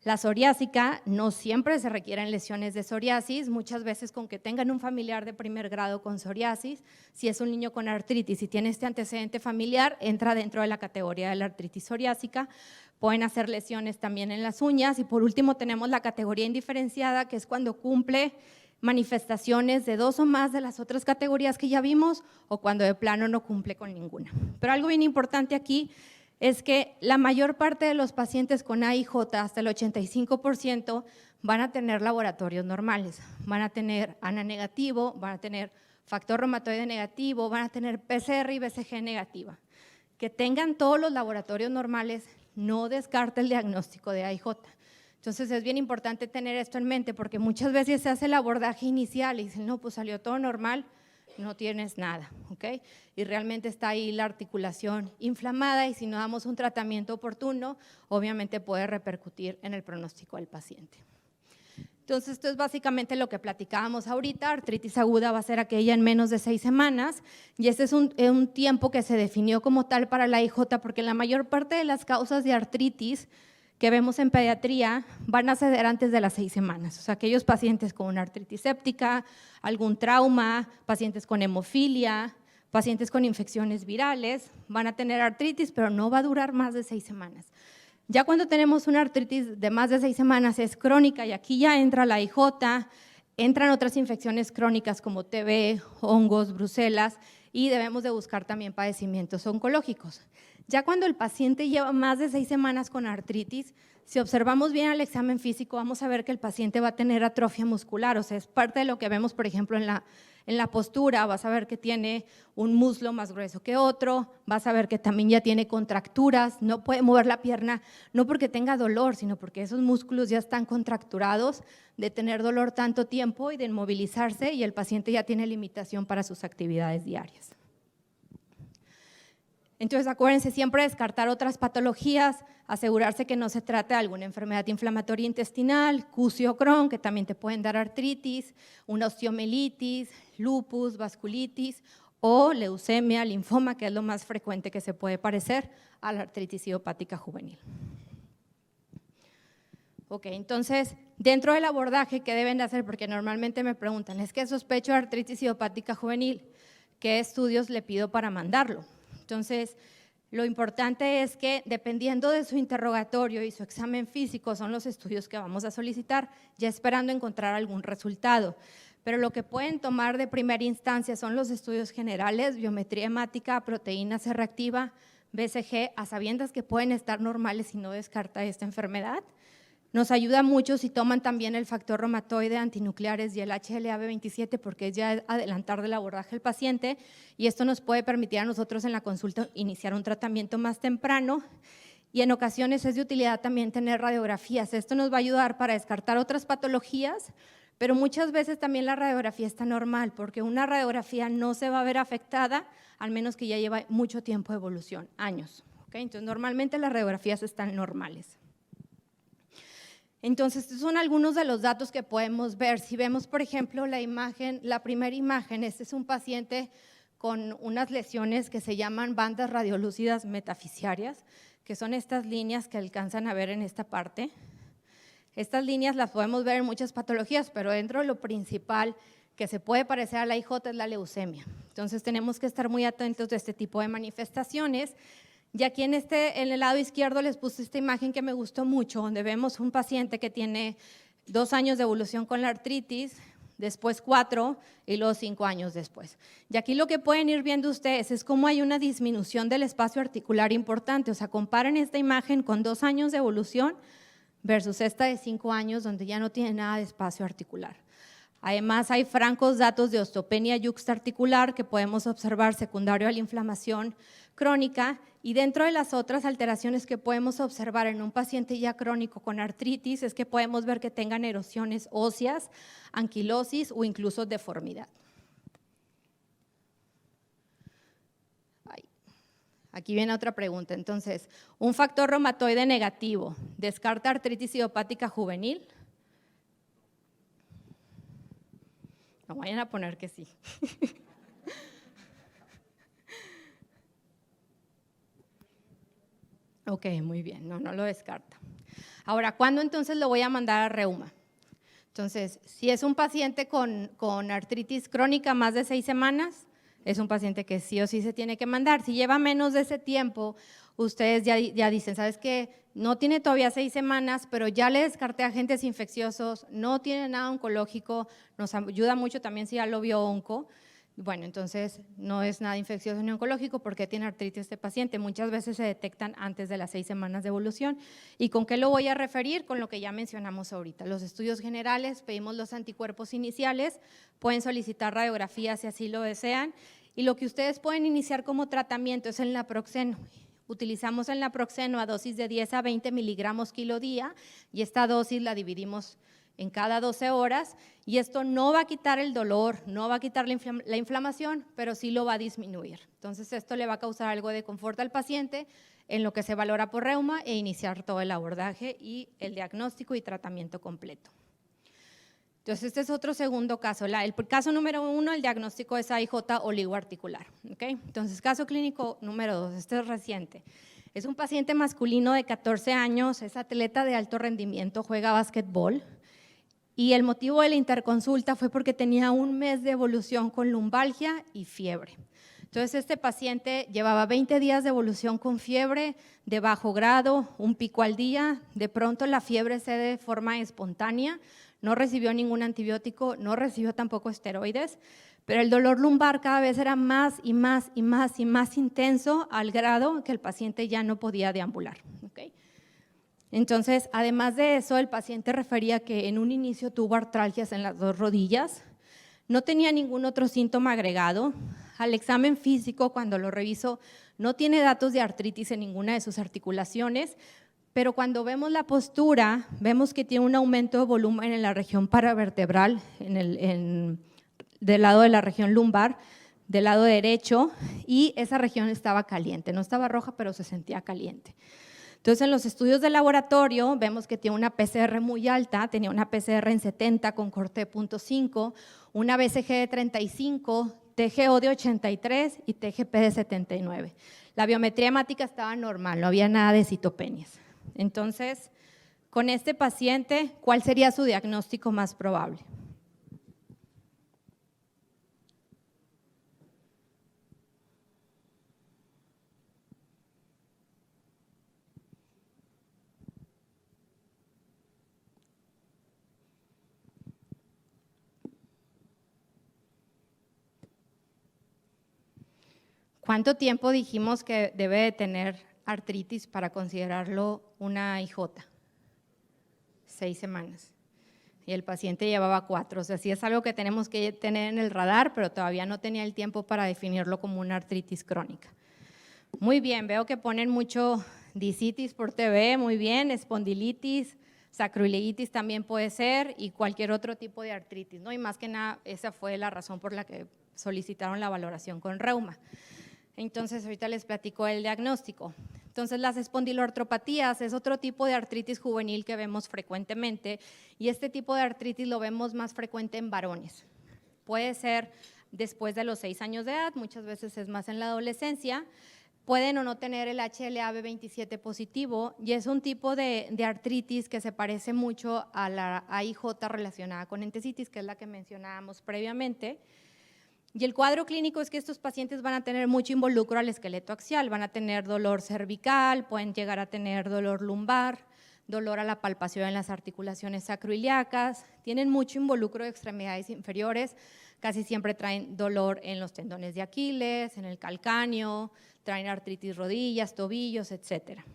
La psoriásica, no siempre se requieren lesiones de psoriasis, muchas veces con que tengan un familiar de primer grado con psoriasis, si es un niño con artritis y tiene este antecedente familiar, entra dentro de la categoría de la artritis psoriásica. Pueden hacer lesiones también en las uñas y por último tenemos la categoría indiferenciada, que es cuando cumple manifestaciones de 2 o más de las otras categorías que ya vimos o cuando de plano no cumple con ninguna. Pero algo bien importante aquí es que la mayor parte de los pacientes con AIJ, hasta el 85%, van a tener laboratorios normales, van a tener ANA negativo, van a tener factor reumatoide negativo, van a tener PCR y BCG negativa. Que tengan todos los laboratorios normales no descarta el diagnóstico de AIJ. Entonces es bien importante tener esto en mente porque muchas veces se hace el abordaje inicial y dicen, no, pues salió todo normal, no tienes nada, ¿ok? Y realmente está ahí la articulación inflamada y si no damos un tratamiento oportuno, obviamente puede repercutir en el pronóstico del paciente. Entonces, esto es básicamente lo que platicábamos ahorita. Artritis aguda va a ser aquella en menos de 6 semanas y este es un tiempo que se definió como tal para la IJ porque la mayor parte de las causas de artritis que vemos en pediatría van a ceder antes de las 6 semanas. O sea, aquellos pacientes con una artritis séptica, algún trauma, pacientes con hemofilia, pacientes con infecciones virales, van a tener artritis, pero no va a durar más de 6 semanas. Ya cuando tenemos una artritis de más de 6 semanas es crónica y aquí ya entra la IJ, entran otras infecciones crónicas como TB, hongos, brucelas y debemos de buscar también padecimientos oncológicos. Ya cuando el paciente lleva más de 6 semanas con artritis, si observamos bien el examen físico, vamos a ver que el paciente va a tener atrofia muscular, o sea, es parte de lo que vemos, por ejemplo, en la postura, vas a ver que tiene un muslo más grueso que otro, vas a ver que también ya tiene contracturas, no puede mover la pierna, no porque tenga dolor, sino porque esos músculos ya están contracturados de tener dolor tanto tiempo y de inmovilizarse y el paciente ya tiene limitación para sus actividades diarias. Entonces, acuérdense siempre descartar otras patologías, asegurarse que no se trate de alguna enfermedad inflamatoria intestinal, CUSI o Crohn, que también te pueden dar artritis, una osteomelitis, lupus, vasculitis o leucemia, linfoma, que es lo más frecuente que se puede parecer a la artritis idiopática juvenil. Ok, entonces, dentro del abordaje, ¿qué deben de hacer? Porque normalmente me preguntan, es que sospecho de artritis idiopática juvenil, ¿qué estudios le pido para mandarlo? Entonces, lo importante es que dependiendo de su interrogatorio y su examen físico son los estudios que vamos a solicitar, ya esperando encontrar algún resultado. Pero lo que pueden tomar de primera instancia son los estudios generales, biometría hemática, proteína C reactiva, BCG, a sabiendas que pueden estar normales y no descarta esta enfermedad. Nos ayuda mucho si toman también el factor reumatoide, antinucleares y el HLA-B27 porque es ya adelantar del abordaje del paciente y esto nos puede permitir a nosotros en la consulta iniciar un tratamiento más temprano y en ocasiones es de utilidad también tener radiografías. Esto nos va a ayudar para descartar otras patologías, pero muchas veces también la radiografía está normal porque una radiografía no se va a ver afectada al menos que ya lleva mucho tiempo de evolución, años. ¿Okay? Entonces normalmente las radiografías están normales. Entonces, estos son algunos de los datos que podemos ver. Si vemos, por ejemplo, la primera imagen, este es un paciente con unas lesiones que se llaman bandas radiolúcidas metafisiarias, que son estas líneas que alcanzan a ver en esta parte. Estas líneas las podemos ver en muchas patologías, pero dentro de lo principal que se puede parecer a la IJ es la leucemia. Entonces tenemos que estar muy atentos de este tipo de manifestaciones. Y aquí en el lado izquierdo les puse esta imagen que me gustó mucho, donde vemos un paciente que tiene 2 años de evolución con la artritis, después 4 y luego 5 años después. Y aquí lo que pueden ir viendo ustedes es cómo hay una disminución del espacio articular importante. O sea, comparen esta imagen con 2 años de evolución versus esta de 5 años, donde ya no tiene nada de espacio articular. Además, hay francos datos de osteopenia yuxtaarticular que podemos observar secundario a la inflamación crónica, y dentro de las otras alteraciones que podemos observar en un paciente ya crónico con artritis es que podemos ver que tengan erosiones óseas, anquilosis o incluso deformidad. Aquí viene otra pregunta. Entonces, un factor reumatoide negativo, ¿descarta artritis idiopática juvenil? No vayan a poner que sí. Ok, muy bien, no lo descarta. Ahora, ¿cuándo entonces lo voy a mandar a reuma? Entonces, si es un paciente con artritis crónica más de 6 semanas, es un paciente que sí o sí se tiene que mandar. Si lleva menos de ese tiempo, ustedes ya dicen, ¿sabes qué? No tiene todavía 6 semanas, pero ya le descarté agentes infecciosos, no tiene nada oncológico, nos ayuda mucho también si ya lo vio onco. Bueno, entonces no es nada infeccioso ni oncológico porque tiene artritis este paciente. Muchas veces se detectan antes de las 6 semanas de evolución. ¿Y con qué lo voy a referir? Con lo que ya mencionamos ahorita. Los estudios generales, pedimos los anticuerpos iniciales, pueden solicitar radiografías si así lo desean. Y lo que ustedes pueden iniciar como tratamiento es el naproxeno. Utilizamos el naproxeno a dosis de 10 a 20 miligramos kilo día y esta dosis la dividimos en cada 12 horas y esto no va a quitar el dolor, no va a quitar la inflamación, pero sí lo va a disminuir. Entonces esto le va a causar algo de confort al paciente en lo que se valora por reuma e iniciar todo el abordaje y el diagnóstico y tratamiento completo. Entonces este es otro segundo caso. El caso número 1, el diagnóstico es AIJ oligoarticular. ¿Okay? Entonces caso clínico número 2, este es reciente. Es un paciente masculino de 14 años, es atleta de alto rendimiento, juega básquetbol. Y el motivo de la interconsulta fue porque tenía 1 mes de evolución con lumbalgia y fiebre. Entonces este paciente llevaba 20 días de evolución con fiebre de bajo grado, un pico al día, de pronto la fiebre cede de forma espontánea, no recibió ningún antibiótico, no recibió tampoco esteroides, pero el dolor lumbar cada vez era más y más y más y más intenso al grado que el paciente ya no podía deambular. ¿Okay? Entonces, además de eso, el paciente refería que en un inicio tuvo artralgias en las 2 rodillas, no tenía ningún otro síntoma agregado. Al examen físico, cuando lo revisó, no tiene datos de artritis en ninguna de sus articulaciones, pero cuando vemos la postura, vemos que tiene un aumento de volumen en la región paravertebral, del lado de la región lumbar, del lado derecho, y esa región estaba caliente, no estaba roja, pero se sentía caliente. Entonces, en los estudios de laboratorio vemos que tiene una PCR muy alta, tenía una PCR en 70 con corte de 0.5, una BCG de 35, TGO de 83 y TGP de 79. La biometría hemática estaba normal, no había nada de citopenias. Entonces, con este paciente, ¿cuál sería su diagnóstico más probable? ¿Cuánto tiempo dijimos que debe de tener artritis para considerarlo una IJ? 6 semanas. Y el paciente llevaba 4. O sea, sí es algo que tenemos que tener en el radar, pero todavía no tenía el tiempo para definirlo como una artritis crónica. Muy bien, veo que ponen mucho discitis por TV, muy bien, espondilitis, sacroileitis también puede ser y cualquier otro tipo de artritis, ¿no? Y más que nada, esa fue la razón por la que solicitaron la valoración con reuma. Entonces, ahorita les platico el diagnóstico. Entonces, las espondiloartropatías es otro tipo de artritis juvenil que vemos frecuentemente y este tipo de artritis lo vemos más frecuente en varones. Puede ser después de los 6 años de edad, muchas veces es más en la adolescencia. Pueden o no tener el HLA-B27 positivo y es un tipo de artritis que se parece mucho a la AIJ relacionada con entesitis, que es la que mencionábamos previamente. Y el cuadro clínico es que estos pacientes van a tener mucho involucro al esqueleto axial, van a tener dolor cervical, pueden llegar a tener dolor lumbar, dolor a la palpación en las articulaciones sacroiliacas, tienen mucho involucro de extremidades inferiores, casi siempre traen dolor en los tendones de Aquiles, en el calcáneo, traen artritis rodillas, tobillos, etcétera.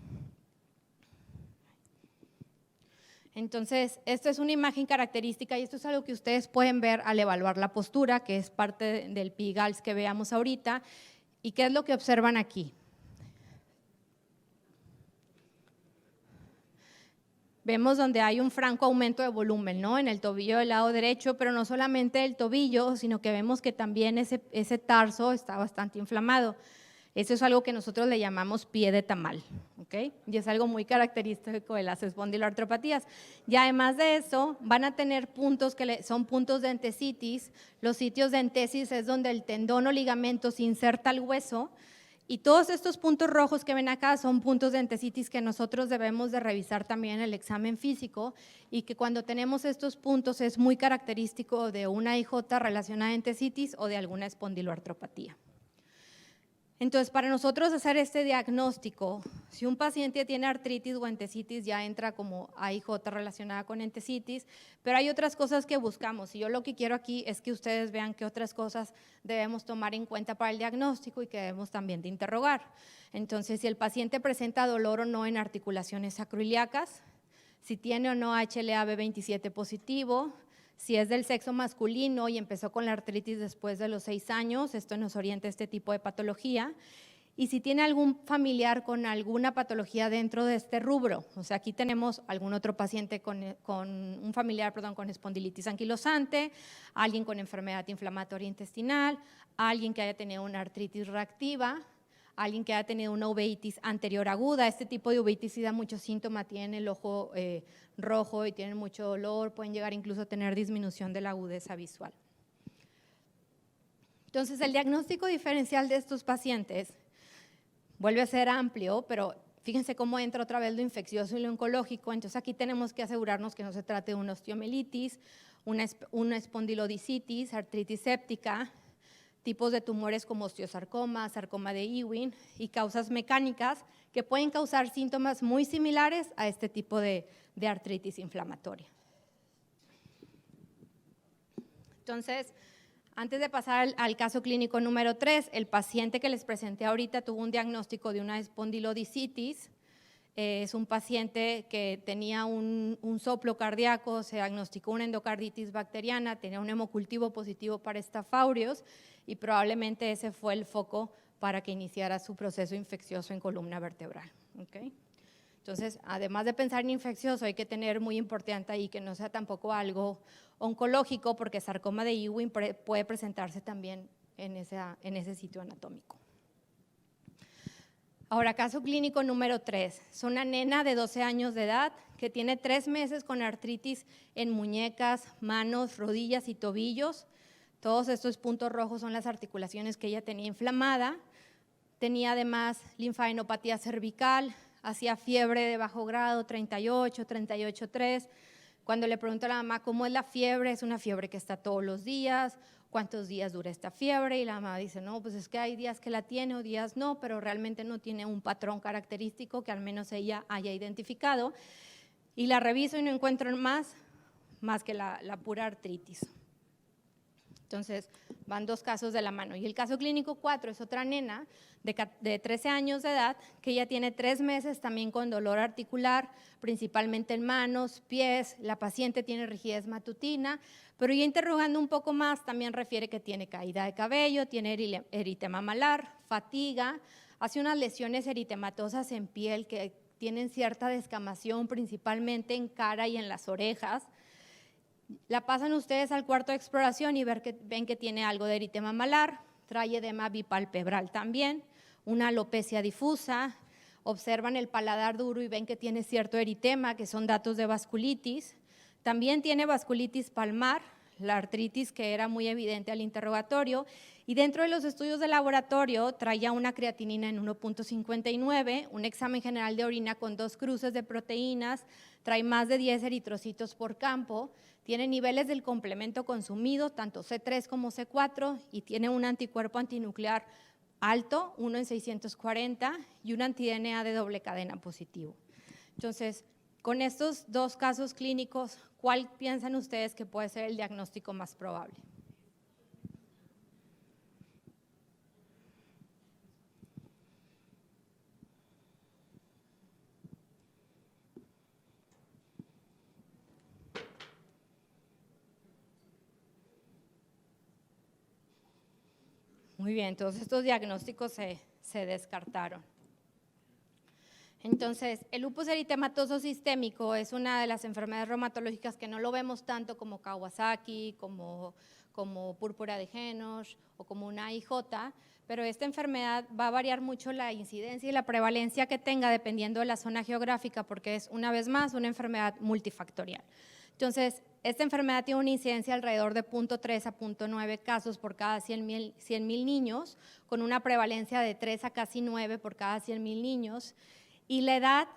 Entonces, esta es una imagen característica y esto es algo que ustedes pueden ver al evaluar la postura, que es parte del PIGALS que veamos ahorita. ¿Y qué es lo que observan aquí? Vemos donde hay un franco aumento de volumen, ¿no? En el tobillo del lado derecho, pero no solamente el tobillo, sino que vemos que también ese tarso está bastante inflamado. Eso es algo que nosotros le llamamos pie de tamal, ¿ok? Y es algo muy característico de las espondiloartropatías. Y además de eso, van a tener puntos que son puntos de entesitis. Los sitios de entesis es donde el tendón o ligamento se inserta al hueso. Y todos estos puntos rojos que ven acá son puntos de entesitis que nosotros debemos de revisar también en el examen físico y que cuando tenemos estos puntos es muy característico de una IJ relacionada a entesitis o de alguna espondiloartropatía. Entonces, para nosotros hacer este diagnóstico, si un paciente tiene artritis o entesitis, ya entra como AIJ relacionada con entesitis, pero hay otras cosas que buscamos. Y yo lo que quiero aquí es que ustedes vean qué otras cosas debemos tomar en cuenta para el diagnóstico y que debemos también de interrogar. Entonces, si el paciente presenta dolor o no en articulaciones sacroiliacas, si tiene o no HLA-B27 positivo, si es del sexo masculino y empezó con la artritis después de los 6 años, esto nos orienta a este tipo de patología. Y si tiene algún familiar con alguna patología dentro de este rubro, o sea, aquí tenemos algún otro paciente con un familiar, con espondilitis anquilosante, alguien con enfermedad inflamatoria intestinal, alguien que haya tenido una artritis reactiva, alguien que haya tenido una uveitis anterior aguda. Este tipo de uveitis sí da muchos síntomas, tienen el ojo rojo y tienen mucho dolor, pueden llegar incluso a tener disminución de la agudeza visual. Entonces, el diagnóstico diferencial de estos pacientes vuelve a ser amplio, pero fíjense cómo entra otra vez lo infeccioso y lo oncológico. Entonces, aquí tenemos que asegurarnos que no se trate de una osteomielitis, una espondilodicitis, artritis séptica, tipos de tumores como osteosarcoma, sarcoma de Ewing y causas mecánicas que pueden causar síntomas muy similares a este tipo de artritis inflamatoria. Entonces, antes de pasar al caso clínico número 3, el paciente que les presenté ahorita tuvo un diagnóstico de una espondilodicitis. Es un paciente que tenía un soplo cardíaco, se diagnosticó una endocarditis bacteriana, tenía un hemocultivo positivo para Staph aureus y probablemente ese fue el foco para que iniciara su proceso infeccioso en columna vertebral. ¿Okay? Entonces, además de pensar en infeccioso, hay que tener muy importante ahí que no sea tampoco algo oncológico, porque sarcoma de Ewing puede presentarse también en ese sitio anatómico. Ahora, caso clínico número 3. Es una nena de 12 años de edad que tiene 3 meses con artritis en muñecas, manos, rodillas y tobillos. Todos estos puntos rojos son las articulaciones que ella tenía inflamada. Tenía además linfadenopatía cervical, hacía fiebre de bajo grado, 38, 38,3. Cuando le pregunto a la mamá cómo es la fiebre, es una fiebre que está todos los días. ¿Cuántos días dura esta fiebre? Y la mamá dice, no, pues es que hay días que la tiene o días no, pero realmente no tiene un patrón característico que al menos ella haya identificado. Y la reviso y no encuentro más que la pura artritis. Entonces, van 2 casos de la mano. Y el caso clínico 4 es otra nena de 13 años de edad que ya tiene 3 meses también con dolor articular, principalmente en manos, pies. La paciente tiene rigidez matutina, pero ya interrogando un poco más también refiere que tiene caída de cabello, tiene eritema malar, fatiga, hace unas lesiones eritematosas en piel que tienen cierta descamación, principalmente en cara y en las orejas. La pasan ustedes al cuarto de exploración y ven que tiene algo de eritema malar, trae edema bipalpebral también, una alopecia difusa, observan el paladar duro y ven que tiene cierto eritema, que son datos de vasculitis. También tiene vasculitis palmar, la artritis que era muy evidente al interrogatorio, y dentro de los estudios de laboratorio traía una creatinina en 1.59, un examen general de orina con 2 cruces de proteínas, trae más de 10 eritrocitos por campo, tiene niveles del complemento consumido, tanto C3 como C4, y tiene un anticuerpo antinuclear alto, 1 en 640, y un anti-DNA de doble cadena positivo. Entonces, con estos 2 casos clínicos, ¿cuál piensan ustedes que puede ser el diagnóstico más probable? Muy bien, todos estos diagnósticos se descartaron. Entonces, el lupus eritematoso sistémico es una de las enfermedades reumatológicas que no lo vemos tanto como Kawasaki, como púrpura de Henoch o como una IJ, pero esta enfermedad va a variar mucho la incidencia y la prevalencia que tenga dependiendo de la zona geográfica, porque es, una vez más, una enfermedad multifactorial. Entonces, esta enfermedad tiene una incidencia alrededor de 0.3 a 0.9 casos por cada 100,000 niños, con una prevalencia de 3 a casi 9 por cada 100,000 niños. Y la edad,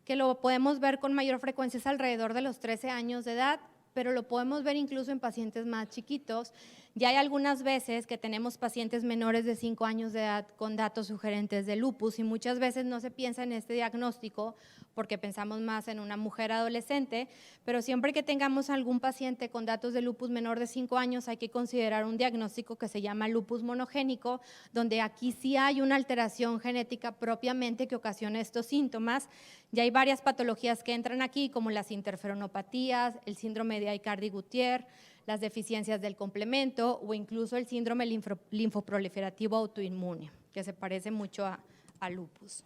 que lo podemos ver con mayor frecuencia, es alrededor de los 13 años de edad, pero lo podemos ver incluso en pacientes más chiquitos. Ya hay algunas veces que tenemos pacientes menores de 5 años de edad con datos sugerentes de lupus, y muchas veces no se piensa en este diagnóstico porque pensamos más en una mujer adolescente, pero siempre que tengamos algún paciente con datos de lupus menor de 5 años hay que considerar un diagnóstico que se llama lupus monogénico, donde aquí sí hay una alteración genética propiamente que ocasiona estos síntomas. Ya hay varias patologías que entran aquí, como las interferonopatías, el síndrome de Aicardi-Gouttières, las deficiencias del complemento o incluso el síndrome linfoproliferativo autoinmune, que se parece mucho a lupus.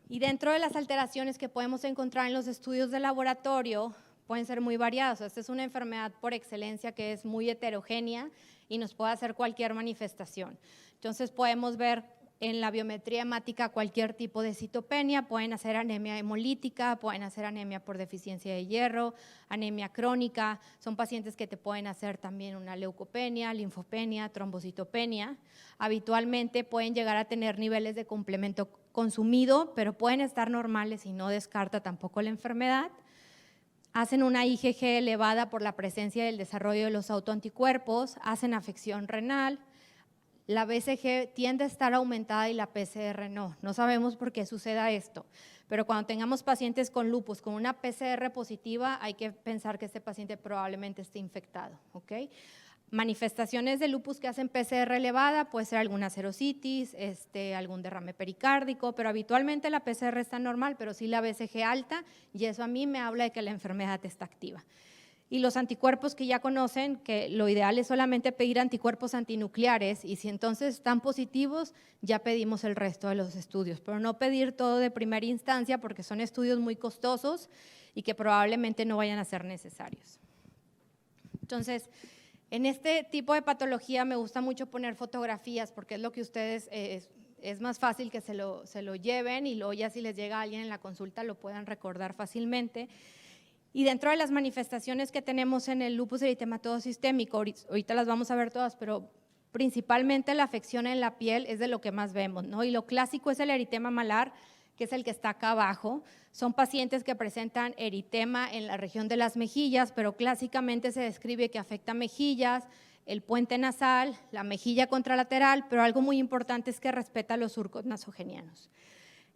Y dentro de las alteraciones que podemos encontrar en los estudios de laboratorio, pueden ser muy variadas. Esta es una enfermedad por excelencia que es muy heterogénea y nos puede hacer cualquier manifestación. Entonces podemos ver en la biometría hemática cualquier tipo de citopenia, pueden hacer anemia hemolítica, pueden hacer anemia por deficiencia de hierro, anemia crónica, son pacientes que te pueden hacer también una leucopenia, linfopenia, trombocitopenia. Habitualmente pueden llegar a tener niveles de complemento consumido, pero pueden estar normales y no descarta tampoco la enfermedad. Hacen una IgG elevada por la presencia del desarrollo de los autoanticuerpos, hacen afección renal. La BCG tiende a estar aumentada y la PCR no. No sabemos por qué suceda esto, pero cuando tengamos pacientes con lupus con una PCR positiva, hay que pensar que este paciente probablemente esté infectado, ¿ok? Manifestaciones de lupus que hacen PCR elevada, puede ser alguna serositis, algún derrame pericárdico, pero habitualmente la PCR está normal, pero sí la BCG alta, y eso a mí me habla de que la enfermedad está activa. Y los anticuerpos que ya conocen, que lo ideal es solamente pedir anticuerpos antinucleares, y si entonces están positivos, ya pedimos el resto de los estudios, pero no pedir todo de primera instancia porque son estudios muy costosos y que probablemente no vayan a ser necesarios. Entonces, en este tipo de patología me gusta mucho poner fotografías porque es lo que ustedes, es más fácil que se lo lleven y luego ya si les llega a alguien en la consulta lo puedan recordar fácilmente. Y dentro de las manifestaciones que tenemos en el lupus eritematoso sistémico, ahorita las vamos a ver todas, pero principalmente la afección en la piel es de lo que más vemos, ¿no? Y lo clásico es el eritema malar, que es el que está acá abajo. Son pacientes que presentan eritema en la región de las mejillas, pero clásicamente se describe que afecta mejillas, el puente nasal, la mejilla contralateral, pero algo muy importante es que respeta los surcos nasogenianos.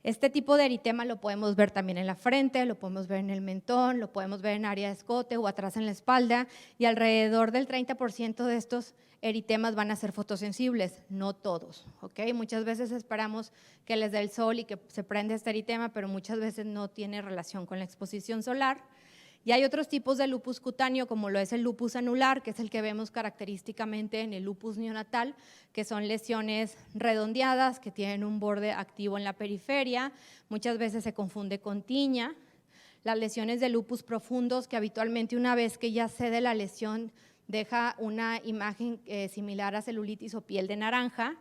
Este tipo de eritema lo podemos ver también en la frente, lo podemos ver en el mentón, lo podemos ver en área de escote o atrás en la espalda, y alrededor del 30% de estos eritemas van a ser fotosensibles, no todos, ¿ok? Muchas veces esperamos que les dé el sol y que se prenda este eritema, pero muchas veces no tiene relación con la exposición solar. Y hay otros tipos de lupus cutáneo, como lo es el lupus anular, que es el que vemos característicamente en el lupus neonatal, que son lesiones redondeadas, que tienen un borde activo en la periferia, muchas veces se confunde con tiña. Las lesiones de lupus profundos, que habitualmente una vez que ya cede la lesión, deja una imagen similar a celulitis o piel de naranja.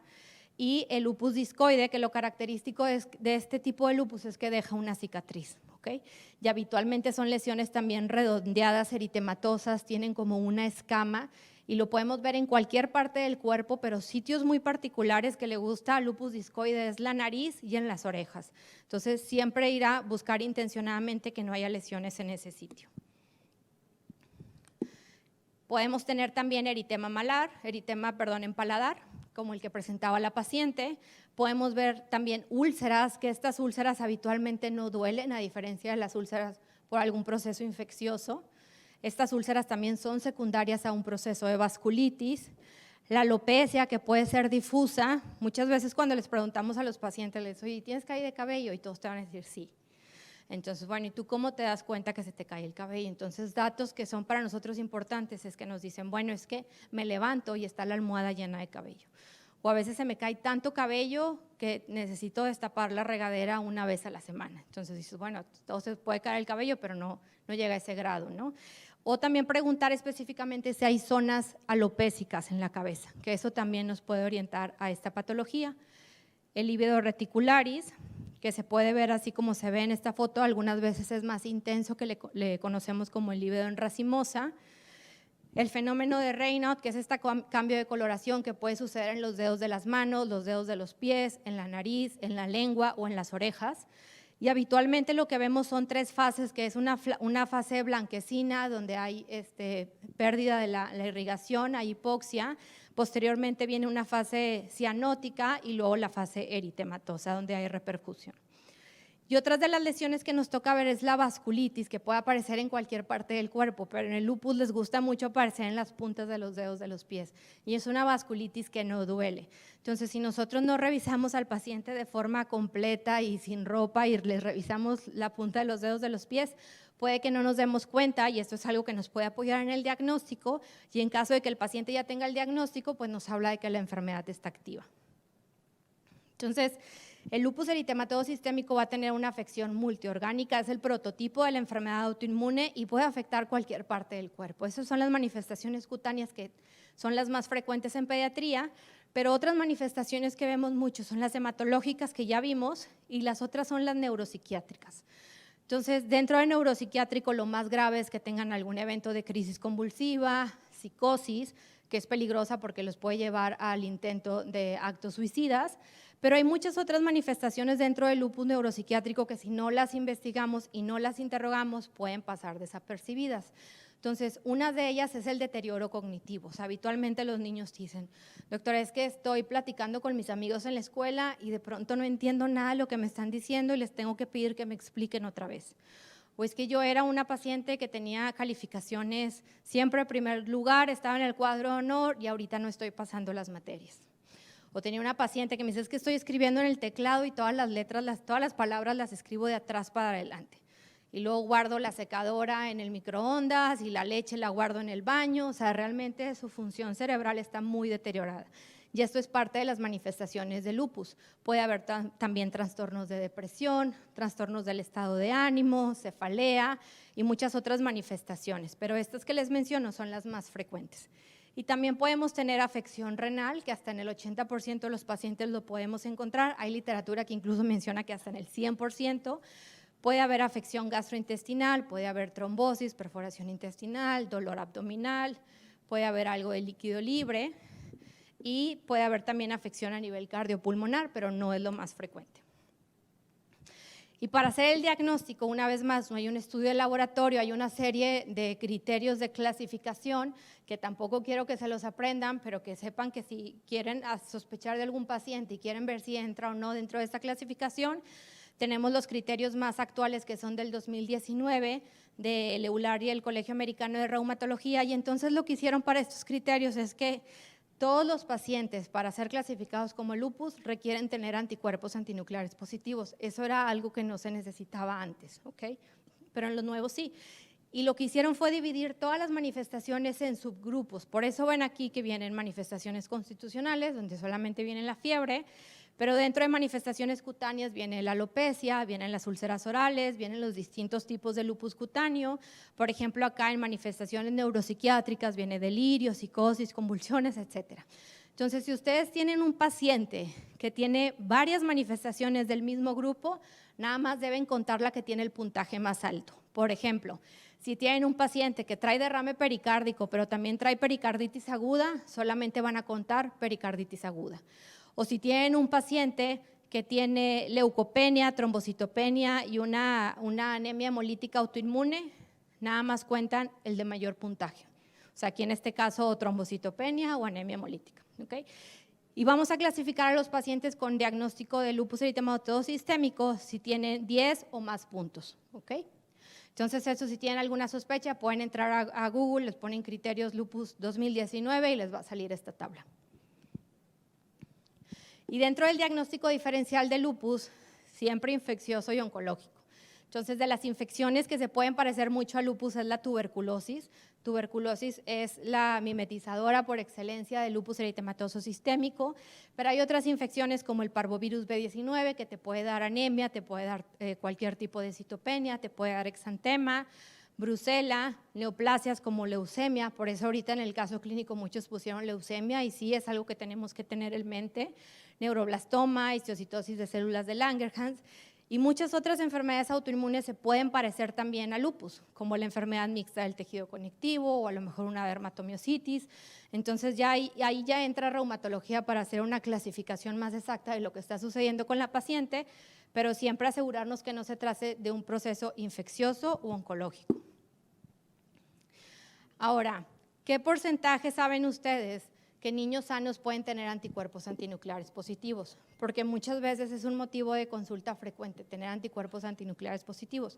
y el lupus discoide, que lo característico de este tipo de lupus es que deja una cicatriz, ¿ok? Y habitualmente son lesiones también redondeadas, eritematosas, tienen como una escama y lo podemos ver en cualquier parte del cuerpo, pero sitios muy particulares que le gusta al lupus discoide es la nariz y en las orejas. Entonces, siempre ir a buscar intencionadamente que no haya lesiones en ese sitio. Podemos tener también eritema en paladar, como el que presentaba la paciente. Podemos ver también úlceras, que estas úlceras habitualmente no duelen, a diferencia de las úlceras por algún proceso infeccioso. Estas úlceras también son secundarias a un proceso de vasculitis. La alopecia, que puede ser difusa. Muchas veces cuando les preguntamos a los pacientes, les digo, oye, ¿tienes caída de cabello? Y todos te van a decir sí. Entonces, bueno, ¿y tú cómo te das cuenta que se te cae el cabello? Entonces, datos que son para nosotros importantes es que nos dicen, bueno, es que me levanto y está la almohada llena de cabello. O a veces se me cae tanto cabello que necesito destapar la regadera una vez a la semana. Entonces dices, bueno, todo se puede caer el cabello, pero no llega a ese grado, ¿no? O también preguntar específicamente si hay zonas alopécicas en la cabeza, que eso también nos puede orientar a esta patología. El lívido reticularis, que se puede ver así como se ve en esta foto, algunas veces es más intenso, que le conocemos como el lívido en racimosa. El fenómeno de Raynaud, que es este cambio de coloración que puede suceder en los dedos de las manos, los dedos de los pies, en la nariz, en la lengua o en las orejas. Y habitualmente lo que vemos son 3 fases, que es una fase blanquecina, donde hay pérdida de la irrigación, hay hipoxia. Posteriormente viene una fase cianótica y luego la fase eritematosa, donde hay repercusión. Y otras de las lesiones que nos toca ver es la vasculitis, que puede aparecer en cualquier parte del cuerpo, pero en el lupus les gusta mucho aparecer en las puntas de los dedos de los pies. Y es una vasculitis que no duele. Entonces, si nosotros no revisamos al paciente de forma completa y sin ropa y les revisamos la punta de los dedos de los pies, puede que no nos demos cuenta, y esto es algo que nos puede apoyar en el diagnóstico, y en caso de que el paciente ya tenga el diagnóstico, pues nos habla de que la enfermedad está activa. Entonces, el lupus eritematoso sistémico va a tener una afección multiorgánica, es el prototipo de la enfermedad autoinmune y puede afectar cualquier parte del cuerpo. Esas son las manifestaciones cutáneas que son las más frecuentes en pediatría, pero otras manifestaciones que vemos mucho son las hematológicas que ya vimos y las otras son las neuropsiquiátricas. Entonces, dentro de neuropsiquiátrico, lo más grave es que tengan algún evento de crisis convulsiva, psicosis, que es peligrosa porque los puede llevar al intento de actos suicidas, pero hay muchas otras manifestaciones dentro del lupus neuropsiquiátrico que si no las investigamos y no las interrogamos pueden pasar desapercibidas. Entonces, una de ellas es el deterioro cognitivo. O sea, habitualmente los niños dicen, doctora, es que estoy platicando con mis amigos en la escuela y de pronto no entiendo nada de lo que me están diciendo y les tengo que pedir que me expliquen otra vez. O es que yo era una paciente que tenía calificaciones siempre en primer lugar, estaba en el cuadro de honor y ahorita no estoy pasando las materias. O tenía una paciente que me dice, es que estoy escribiendo en el teclado y todas las letras, todas las palabras las escribo de atrás para adelante. Y luego guardo la secadora en el microondas y la leche la guardo en el baño. O sea, realmente su función cerebral está muy deteriorada. Y esto es parte de las manifestaciones de lupus. Puede haber también trastornos de depresión, trastornos del estado de ánimo, cefalea y muchas otras manifestaciones. Pero estas que les menciono son las más frecuentes. Y también podemos tener afección renal, que hasta en el 80% de los pacientes lo podemos encontrar. Hay literatura que incluso menciona que hasta en el 100%. Puede haber afección gastrointestinal, puede haber trombosis, perforación intestinal, dolor abdominal, puede haber algo de líquido libre y puede haber también afección a nivel cardiopulmonar, pero no es lo más frecuente. Y para hacer el diagnóstico, una vez más, no hay un estudio de laboratorio, hay una serie de criterios de clasificación que tampoco quiero que se los aprendan, pero que sepan que si quieren sospechar de algún paciente y quieren ver si entra o no dentro de esta clasificación, tenemos los criterios más actuales que son del 2019 del EULAR y el Colegio Americano de Reumatología, y entonces lo que hicieron para estos criterios es que todos los pacientes para ser clasificados como lupus requieren tener anticuerpos antinucleares positivos. Eso era algo que no se necesitaba antes, ¿ok? Pero en los nuevos sí. Y lo que hicieron fue dividir todas las manifestaciones en subgrupos. Por eso ven aquí que vienen manifestaciones constitucionales, donde solamente viene la fiebre, pero dentro de manifestaciones cutáneas viene la alopecia, vienen las úlceras orales, vienen los distintos tipos de lupus cutáneo. Por ejemplo, acá en manifestaciones neuropsiquiátricas viene delirio, psicosis, convulsiones, etc. Entonces, si ustedes tienen un paciente que tiene varias manifestaciones del mismo grupo, nada más deben contar la que tiene el puntaje más alto. Por ejemplo, si tienen un paciente que trae derrame pericárdico, pero también trae pericarditis aguda, solamente van a contar pericarditis aguda. O si tienen un paciente que tiene leucopenia, trombocitopenia y una anemia hemolítica autoinmune, nada más cuentan el de mayor puntaje. O sea, aquí en este caso trombocitopenia o anemia hemolítica. ¿Okay? Y vamos a clasificar a los pacientes con diagnóstico de lupus eritematoso sistémico si tienen 10 o más puntos. ¿Okay? Entonces, eso, si tienen alguna sospecha, pueden entrar a Google, les ponen criterios lupus 2019 y les va a salir esta tabla. Y dentro del diagnóstico diferencial de lupus, siempre infeccioso y oncológico. Entonces, de las infecciones que se pueden parecer mucho a lupus es la tuberculosis. Tuberculosis es la mimetizadora por excelencia del lupus eritematoso sistémico, pero hay otras infecciones como el parvovirus B19 que te puede dar anemia, te puede dar cualquier tipo de citopenia, te puede dar exantema, brucela, neoplasias como leucemia. Por eso ahorita en el caso clínico muchos pusieron leucemia y sí es algo que tenemos que tener en mente. Neuroblastoma, histiocytosis de células de Langerhans. Y muchas otras enfermedades autoinmunes se pueden parecer también a lupus, como la enfermedad mixta del tejido conectivo o a lo mejor una dermatomiositis. Entonces ya ahí ya entra reumatología para hacer una clasificación más exacta de lo que está sucediendo con la paciente, pero siempre asegurarnos que no se trate de un proceso infeccioso u oncológico. Ahora, ¿qué porcentaje saben ustedes que niños sanos pueden tener anticuerpos antinucleares positivos? Porque muchas veces es un motivo de consulta frecuente tener anticuerpos antinucleares positivos.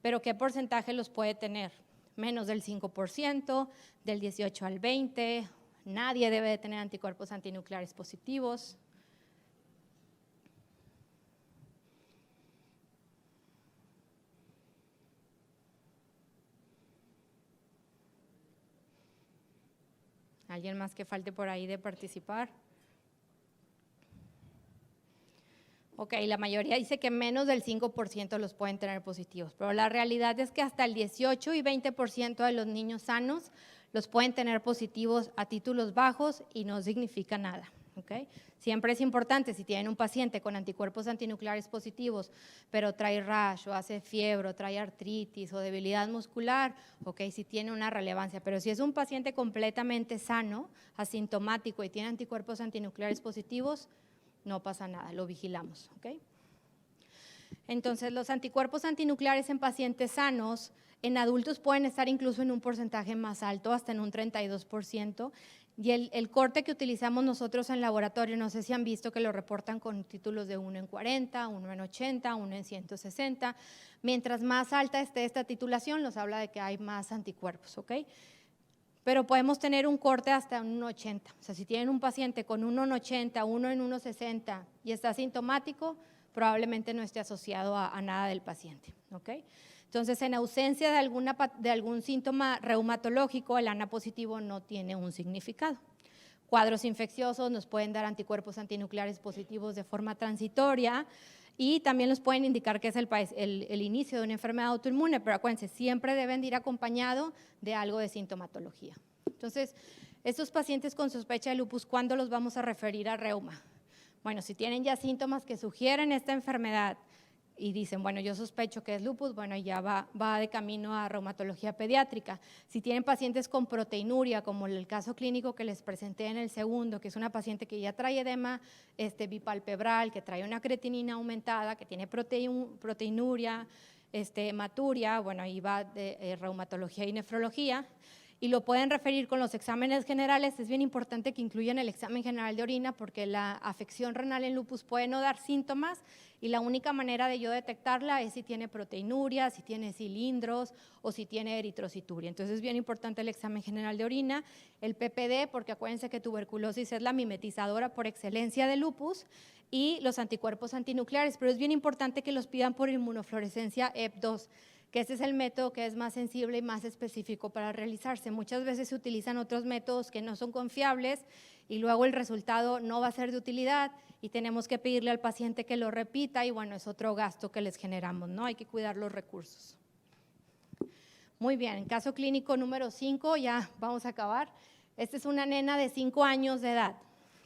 Pero ¿qué porcentaje los puede tener? Menos del 5%, del 18 al 20%, nadie debe de tener anticuerpos antinucleares positivos. ¿Alguien más que falte por ahí de participar? Ok, la mayoría dice que menos del 5% los pueden tener positivos, pero la realidad es que hasta el 18 y 20% de los niños sanos los pueden tener positivos a títulos bajos y no significa nada. ¿Okay? Siempre es importante, si tienen un paciente con anticuerpos antinucleares positivos, pero trae rash o hace fiebre o trae artritis o debilidad muscular, okay, sí tiene una relevancia. Pero si es un paciente completamente sano, asintomático y tiene anticuerpos antinucleares positivos, no pasa nada, lo vigilamos. ¿Okay? Entonces, los anticuerpos antinucleares en pacientes sanos, en adultos pueden estar incluso en un porcentaje más alto, hasta en un 32%. Y el corte que utilizamos nosotros en laboratorio, no sé si han visto que lo reportan con títulos de 1 en 40, 1 en 80, 1 en 160. Mientras más alta esté esta titulación, nos habla de que hay más anticuerpos, ¿ok? Pero podemos tener un corte hasta un 80. O sea, si tienen un paciente con 1 en 80, 1 en 1,60 y está asintomático, probablemente no esté asociado a nada del paciente, ¿ok? Entonces, en ausencia de algún síntoma reumatológico, el ANA positivo no tiene un significado. Cuadros infecciosos nos pueden dar anticuerpos antinucleares positivos de forma transitoria y también nos pueden indicar que es el inicio de una enfermedad autoinmune, pero acuérdense, siempre deben de ir acompañado de algo de sintomatología. Entonces, estos pacientes con sospecha de lupus, ¿cuándo los vamos a referir a reuma? Bueno, si tienen ya síntomas que sugieren esta enfermedad, y dicen, bueno, yo sospecho que es lupus, bueno, ya va de camino a reumatología pediátrica. Si tienen pacientes con proteinuria, como el caso clínico que les presenté en el segundo, que es una paciente que ya trae edema bipalpebral, que trae una creatinina aumentada, que tiene proteinuria, hematuria, bueno, ahí va de reumatología y nefrología. Y lo pueden referir con los exámenes generales. Es bien importante que incluyan el examen general de orina porque la afección renal en lupus puede no dar síntomas y la única manera de yo detectarla es si tiene proteinuria, si tiene cilindros o si tiene eritrocituria. Entonces es bien importante el examen general de orina, el PPD, porque acuérdense que tuberculosis es la mimetizadora por excelencia de lupus, y los anticuerpos antinucleares, pero es bien importante que los pidan por inmunofluorescencia EP2, que ese es el método que es más sensible y más específico para realizarse. Muchas veces se utilizan otros métodos que no son confiables y luego el resultado no va a ser de utilidad y tenemos que pedirle al paciente que lo repita y bueno, es otro gasto que les generamos, ¿no? Hay que cuidar los recursos. Muy bien, en caso clínico número 5, ya vamos a acabar. Esta es una nena de 5 años de edad,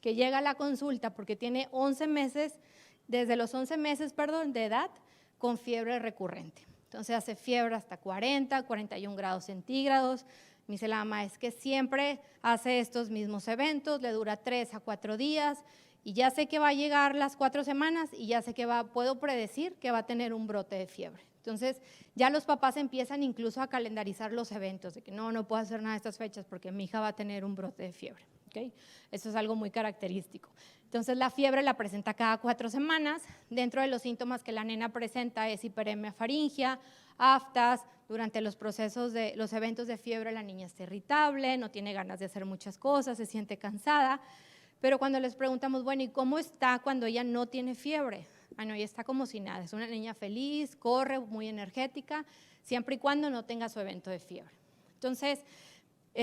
que llega a la consulta porque tiene 11 meses, desde los 11 meses, de edad, con fiebre recurrente. Entonces hace fiebre hasta 40, 41 grados centígrados. Me dice la mamá, es que siempre hace estos mismos eventos, le dura 3 a 4 días y ya sé que va a llegar las 4 semanas y ya sé que puedo predecir que va a tener un brote de fiebre. Entonces ya los papás empiezan incluso a calendarizar los eventos, de que no puedo hacer nada de estas fechas porque mi hija va a tener un brote de fiebre. ¿Okay? Eso es algo muy característico. Entonces la fiebre la presenta cada 4 semanas. Dentro de los síntomas que la nena presenta es hiperemia faríngea, aftas. Durante los los eventos de fiebre la niña está irritable, no tiene ganas de hacer muchas cosas, se siente cansada. Pero cuando les preguntamos, bueno, ¿y cómo está cuando ella no tiene fiebre? Ella está como si nada, es una niña feliz, corre, muy energética, siempre y cuando no tenga su evento de fiebre. Entonces,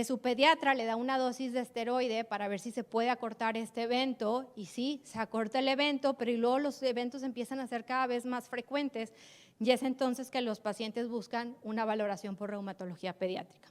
su pediatra le da una dosis de esteroide para ver si se puede acortar este evento, y sí, se acorta el evento, pero y luego los eventos empiezan a ser cada vez más frecuentes, y es entonces que los pacientes buscan una valoración por reumatología pediátrica.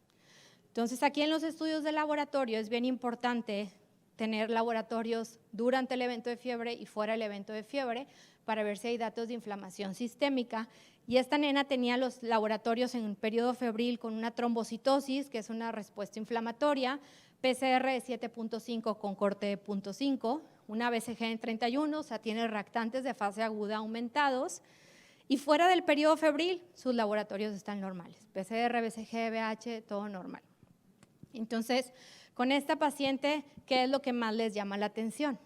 Entonces, aquí en los estudios de laboratorio es bien importante tener laboratorios durante el evento de fiebre y fuera del evento de fiebre para ver si hay datos de inflamación sistémica. Y esta nena tenía los laboratorios en un periodo febril con una trombocitosis, que es una respuesta inflamatoria, PCR de 7.5 con corte de 0.5, una BCG en 31, o sea, tiene reactantes de fase aguda aumentados. Y fuera del periodo febril, sus laboratorios están normales, PCR, BCG, BH, todo normal. Entonces, con esta paciente, ¿qué es lo que más les llama la atención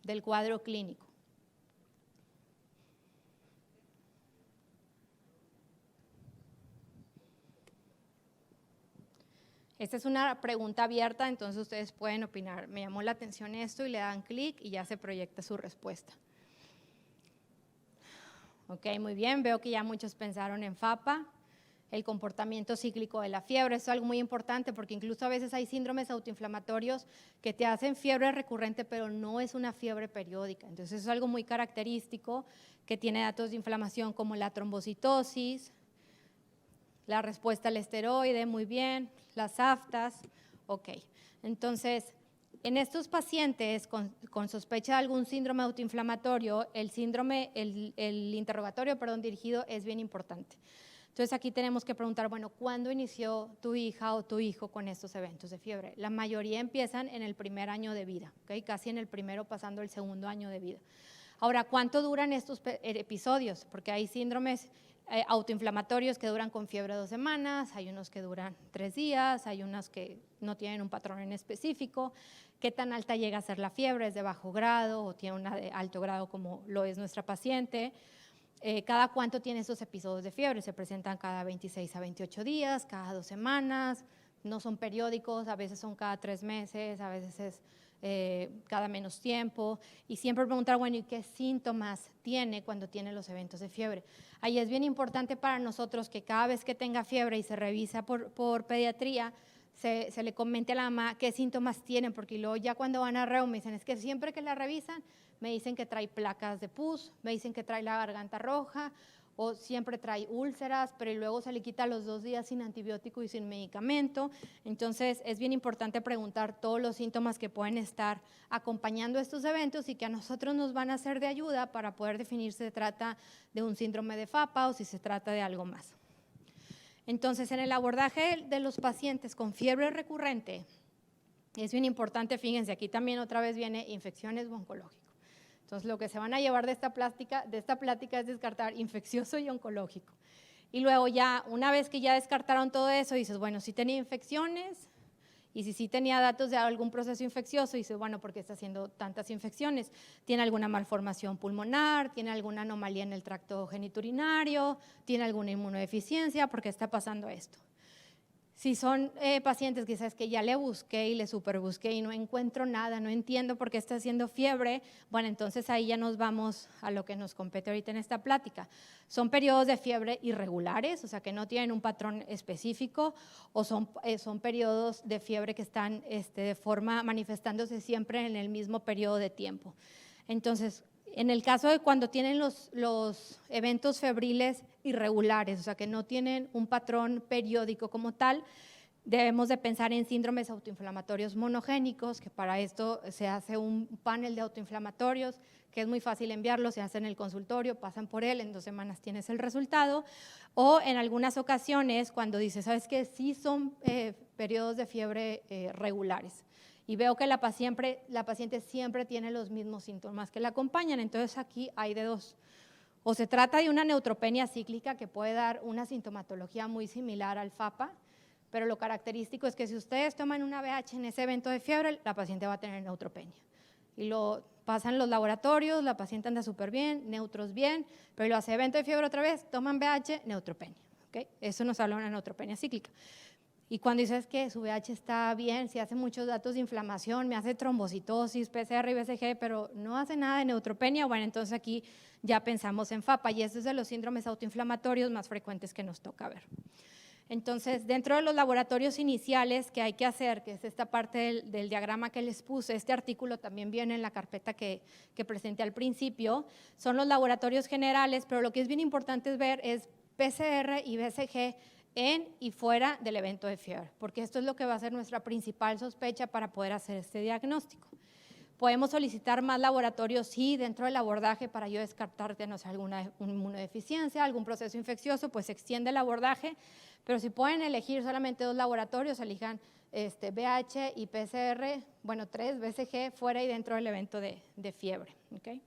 del cuadro clínico? Esta es una pregunta abierta, entonces ustedes pueden opinar. Me llamó la atención esto y le dan clic y ya se proyecta su respuesta. Ok, muy bien, veo que ya muchos pensaron en FAPA. El comportamiento cíclico de la fiebre, eso es algo muy importante porque incluso a veces hay síndromes autoinflamatorios que te hacen fiebre recurrente, pero no es una fiebre periódica. Entonces eso es algo muy característico que tiene datos de inflamación como la trombocitosis, la respuesta al esteroide, muy bien, las aftas, ok. Entonces, en estos pacientes con sospecha de algún síndrome autoinflamatorio, el interrogatorio dirigido es bien importante. Entonces aquí tenemos que preguntar, bueno, ¿cuándo inició tu hija o tu hijo con estos eventos de fiebre? La mayoría empiezan en el primer año de vida, ¿okay? Casi en el primero pasando el segundo año de vida. Ahora, ¿cuánto duran estos episodios? Porque hay síndromes autoinflamatorios que duran con fiebre 2 semanas, hay unos que duran 3 días, hay unos que no tienen un patrón en específico. ¿Qué tan alta llega a ser la fiebre? ¿Es de bajo grado o tiene una de alto grado como lo es nuestra paciente? ¿Cada cuánto tiene esos episodios de fiebre? Se presentan cada 26 a 28 días, cada 2 semanas, no son periódicos, a veces son cada 3 meses, a veces es cada menos tiempo. Y siempre preguntar, bueno, ¿y qué síntomas tiene cuando tiene los eventos de fiebre? Ahí es bien importante para nosotros que cada vez que tenga fiebre y se revisa por pediatría, se le comente a la mamá qué síntomas tienen, porque luego ya cuando van a reo me dicen, es que siempre que la revisan, me dicen que trae placas de pus, me dicen que trae la garganta roja, o siempre trae úlceras, pero luego se le quita los 2 días sin antibiótico y sin medicamento. Entonces es bien importante preguntar todos los síntomas que pueden estar acompañando estos eventos y que a nosotros nos van a ser de ayuda para poder definir si se trata de un síndrome de FAPA o si se trata de algo más. Entonces, en el abordaje de los pacientes con fiebre recurrente, es bien importante, fíjense, aquí también otra vez viene infecciones o oncológico. Entonces, lo que se van a llevar de esta plática es descartar infeccioso y oncológico. Y luego ya, una vez que ya descartaron todo eso, dices, bueno, sí tenía infecciones, y si sí tenía datos de algún proceso infeccioso, dices, bueno, ¿por qué está haciendo tantas infecciones? ¿Tiene alguna malformación pulmonar? ¿Tiene alguna anomalía en el tracto genitourinario? ¿Tiene alguna inmunodeficiencia? ¿Por qué está pasando esto? Si son pacientes quizás que ya le busqué y le superbusqué y no encuentro nada, no entiendo por qué está haciendo fiebre, bueno, entonces ahí ya nos vamos a lo que nos compete ahorita en esta plática. Son periodos de fiebre irregulares, o sea que no tienen un patrón específico, o son periodos de fiebre que están de forma manifestándose siempre en el mismo periodo de tiempo. Entonces, en el caso de cuando tienen los eventos febriles irregulares, o sea que no tienen un patrón periódico como tal, Debemos de pensar en síndromes autoinflamatorios monogénicos, que para esto se hace un panel de autoinflamatorios, que es muy fácil enviarlo, se hace en el consultorio, pasan por él, en 2 semanas tienes el resultado. O en algunas ocasiones, cuando dices, ¿sabes qué? Sí son periodos de fiebre regulares. Y veo que la paciente siempre tiene los mismos síntomas que la acompañan, entonces aquí hay de dos. O se trata de una neutropenia cíclica que puede dar una sintomatología muy similar al FAPA, pero lo característico es que si ustedes toman una BH en ese evento de fiebre, la paciente va a tener neutropenia. Y lo pasan los laboratorios, la paciente anda súper bien, neutros bien, pero lo hace evento de fiebre otra vez, toman BH, neutropenia. ¿Okay? Eso nos habla de una neutropenia cíclica. Y cuando dices que su BH está bien, si hace muchos datos de inflamación, me hace trombocitosis, PCR y BCG, pero no hace nada de neutropenia, bueno, entonces aquí ya pensamos en FAPA, y este es de los síndromes autoinflamatorios más frecuentes que nos toca ver. Entonces, dentro de los laboratorios iniciales que hay que hacer, que es esta parte del diagrama que les puse, este artículo también viene en la carpeta que presenté al principio, son los laboratorios generales, pero lo que es bien importante es ver es PCR y BCG en y fuera del evento de fiebre, porque esto es lo que va a ser nuestra principal sospecha para poder hacer este diagnóstico. Podemos solicitar más laboratorios, sí, dentro del abordaje para yo descartar no sé, alguna inmunodeficiencia, algún proceso infeccioso, pues se extiende el abordaje, pero si pueden elegir solamente 2 laboratorios, elijan BH y PCR, bueno, 3, BCG, fuera y dentro del evento de fiebre. ¿Okay?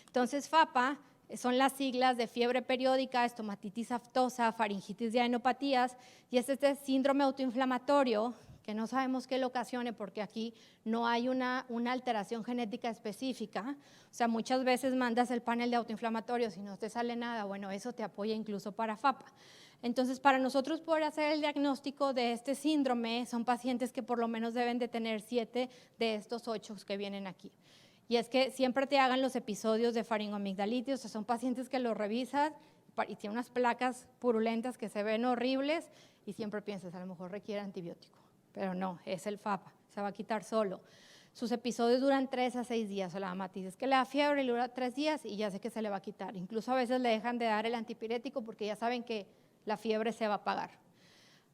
Entonces, FAPA son las siglas de fiebre periódica, estomatitis aftosa, faringitis de adenopatías, y es este síndrome autoinflamatorio que no sabemos qué lo ocasione porque aquí no hay una alteración genética específica. O sea, muchas veces mandas el panel de autoinflamatorios y no te sale nada, bueno, eso te apoya incluso para FAPA. Entonces, para nosotros poder hacer el diagnóstico de este síndrome, son pacientes que por lo menos deben de tener 7 de estos 8 que vienen aquí. Y es que siempre te hagan los episodios de faringoamigdalitis, o sea, son pacientes que los revisas y tienen unas placas purulentas que se ven horribles y siempre piensas, a lo mejor requiere antibiótico, pero no, es el FAPA, se va a quitar solo. Sus episodios duran 3 a 6 días, o la mamá dice, es que le da fiebre y le dura 3 días y ya sé que se le va a quitar. Incluso a veces le dejan de dar el antipirético porque ya saben que la fiebre se va a apagar.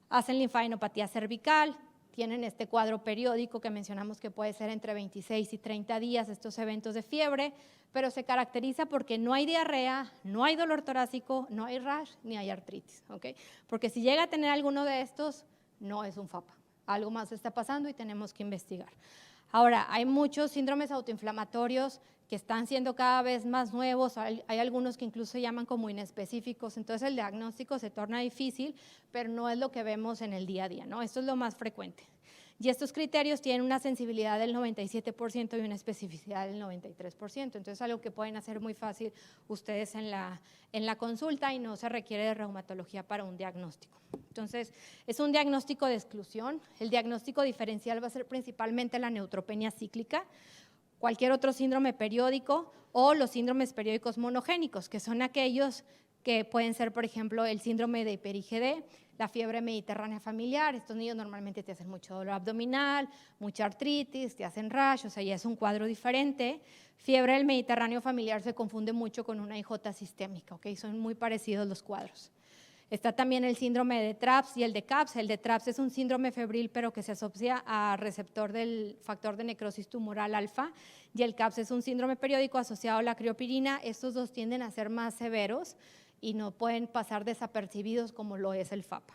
Hacen linfadenopatía cervical, tienen este cuadro periódico que mencionamos que puede ser entre 26 y 30 días estos eventos de fiebre, pero se caracteriza porque no hay diarrea, no hay dolor torácico, no hay rash, ni hay artritis, ¿okay? Porque si llega a tener alguno de estos, no es un FAPA. Algo más está pasando y tenemos que investigar. Ahora, hay muchos síndromes autoinflamatorios que están siendo cada vez más nuevos, hay algunos que incluso se llaman como inespecíficos, entonces el diagnóstico se torna difícil, pero no es lo que vemos en el día a día, ¿no? Esto es lo más frecuente. Y estos criterios tienen una sensibilidad del 97% y una especificidad del 93%, entonces es algo que pueden hacer muy fácil ustedes en la consulta y no se requiere de reumatología para un diagnóstico. Entonces, es un diagnóstico de exclusión. El diagnóstico diferencial va a ser principalmente la neutropenia cíclica, cualquier otro síndrome periódico o los síndromes periódicos monogénicos, que son aquellos que pueden ser, por ejemplo, el síndrome de hiper-IgD, la fiebre mediterránea familiar. Estos niños normalmente te hacen mucho dolor abdominal, mucha artritis, te hacen rash, o sea, ya es un cuadro diferente. Fiebre del Mediterráneo familiar se confunde mucho con una IJ sistémica, ¿ok? Son muy parecidos los cuadros. Está también el síndrome de TRAPS y el de CAPS. El de TRAPS es un síndrome febril, pero que se asocia a receptor del factor de necrosis tumoral alfa, y el CAPS es un síndrome periódico asociado a la criopirina. Estos dos tienden a ser más severos y no pueden pasar desapercibidos como lo es el FAPA.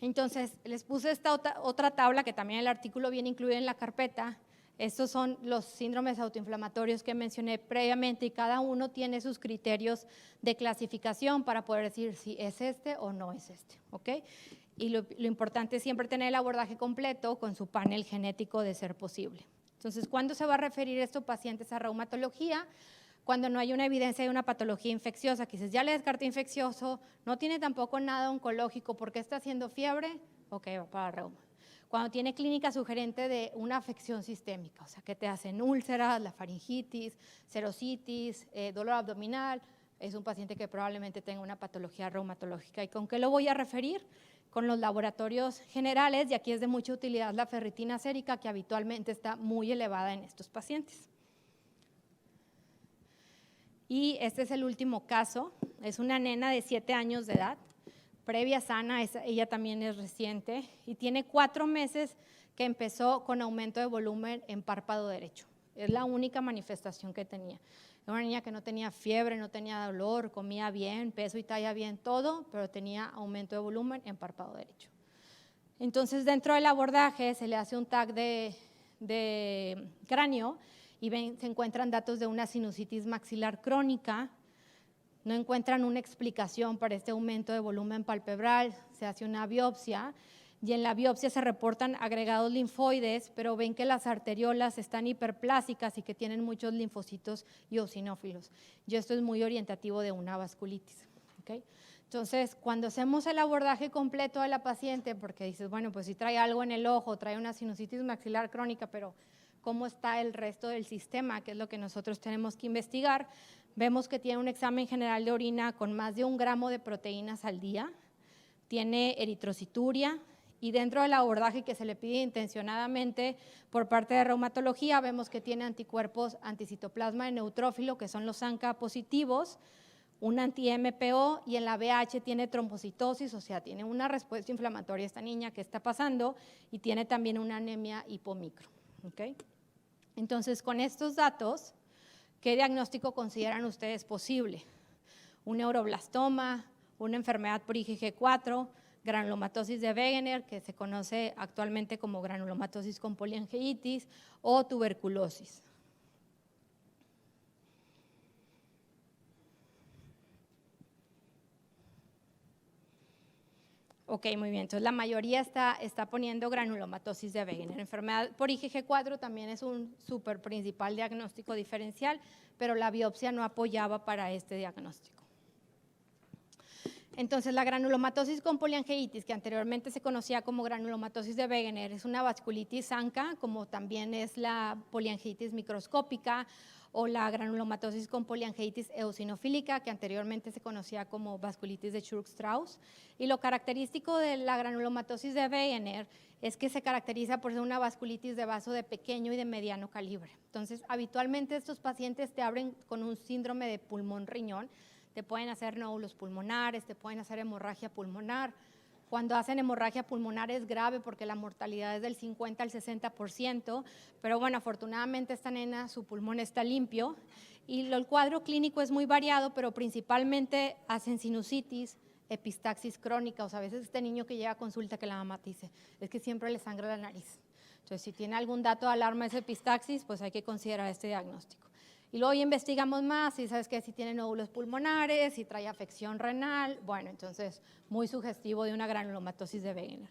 Entonces, les puse esta otra tabla que también el artículo viene incluido en la carpeta. Estos son los síndromes autoinflamatorios que mencioné previamente y cada uno tiene sus criterios de clasificación para poder decir si es este o no es este, ¿ok? Y lo importante es siempre tener el abordaje completo con su panel genético de ser posible. Entonces, ¿cuándo se va a referir estos pacientes a reumatología? Cuando no hay una evidencia de una patología infecciosa, que dices, ya le descarté infeccioso, no tiene tampoco nada oncológico, ¿por qué está haciendo fiebre? Ok, va para reuma. Cuando tiene clínica sugerente de una afección sistémica, o sea, que te hacen úlceras, la faringitis, serositis, dolor abdominal, es un paciente que probablemente tenga una patología reumatológica. ¿Y con qué lo voy a referir? Con los laboratorios generales, y aquí es de mucha utilidad la ferritina sérica, que habitualmente está muy elevada en estos pacientes. Y este es el último caso, es una nena de 7 años de edad, previa sana, ella también es reciente, y tiene 4 meses que empezó con aumento de volumen en párpado derecho. Es la única manifestación que tenía. Era una niña que no tenía fiebre, no tenía dolor, comía bien, peso y talla bien, todo, pero tenía aumento de volumen en párpado derecho. Entonces, dentro del abordaje se le hace un TAC de cráneo y se encuentran datos de una sinusitis maxilar crónica. No encuentran una explicación para este aumento de volumen palpebral, se hace una biopsia y en la biopsia se reportan agregados linfoides, pero ven que las arteriolas están hiperplásicas y que tienen muchos linfocitos eosinófilos. Y esto es muy orientativo de una vasculitis. ¿Okay? Entonces, cuando hacemos el abordaje completo de la paciente, porque dices, bueno, pues si trae algo en el ojo, trae una sinusitis maxilar crónica, pero ¿cómo está el resto del sistema? Que es lo que nosotros tenemos que investigar. Vemos que tiene un examen general de orina con más de 1 gramo de proteínas al día, tiene eritrocituria y dentro del abordaje que se le pide intencionadamente por parte de reumatología, vemos que tiene anticuerpos anticitoplasma de neutrófilo, que son los ANCA positivos, un anti-MPO y en la BH tiene trombocitosis, o sea, tiene una respuesta inflamatoria esta niña que está pasando y tiene también una anemia hipomicro. ¿Okay? Entonces, con estos datos, ¿qué diagnóstico consideran ustedes posible? Un neuroblastoma, una enfermedad por IgG4, granulomatosis de Wegener, que se conoce actualmente como granulomatosis con poliangeitis, o tuberculosis. Ok, muy bien. Entonces, la mayoría está poniendo granulomatosis de Wegener. Enfermedad por IgG4 también es un súper principal diagnóstico diferencial, pero la biopsia no apoyaba para este diagnóstico. Entonces, la granulomatosis con poliangeitis, que anteriormente se conocía como granulomatosis de Wegener, es una vasculitis ANCA, como también es la poliangeitis microscópica o la granulomatosis con poliangeitis eosinofílica, que anteriormente se conocía como vasculitis de Churg-Strauss. Y lo característico de la granulomatosis de Wegener es que se caracteriza por ser una vasculitis de vaso de pequeño y de mediano calibre. Entonces, habitualmente estos pacientes te abren con un síndrome de pulmón-riñón, te pueden hacer nódulos pulmonares, te pueden hacer hemorragia pulmonar. Cuando hacen hemorragia pulmonar es grave porque la mortalidad es del 50 al 60%, pero bueno, afortunadamente esta nena, su pulmón está limpio y el cuadro clínico es muy variado, pero principalmente hacen sinusitis, epistaxis crónica, o sea, a veces este niño que llega a consulta que la mamá te dice, es que siempre le sangra la nariz. Entonces, si tiene algún dato de alarma de epistaxis, pues hay que considerar este diagnóstico. Y luego investigamos más y sabes que si tiene nódulos pulmonares, si trae afección renal, bueno, entonces muy sugestivo de una granulomatosis de Wegener.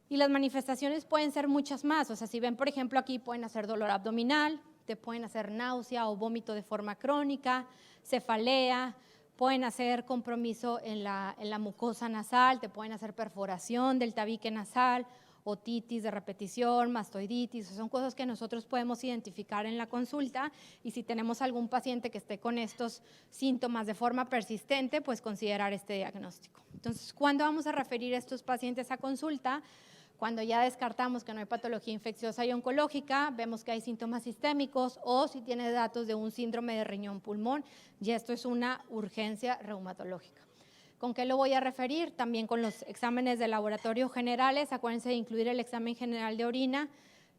Y las manifestaciones pueden ser muchas más, o sea, si ven por ejemplo aquí pueden hacer dolor abdominal, te pueden hacer náusea o vómito de forma crónica, cefalea, pueden hacer compromiso en la mucosa nasal, te pueden hacer perforación del tabique nasal, otitis de repetición, mastoiditis, son cosas que nosotros podemos identificar en la consulta y si tenemos algún paciente que esté con estos síntomas de forma persistente, pues considerar este diagnóstico. Entonces, ¿cuándo vamos a referir a estos pacientes a consulta? Cuando ya descartamos que no hay patología infecciosa y oncológica, vemos que hay síntomas sistémicos o si tiene datos de un síndrome de riñón-pulmón, y esto es una urgencia reumatológica. ¿Con qué lo voy a referir? También con los exámenes de laboratorio generales. Acuérdense de incluir el examen general de orina.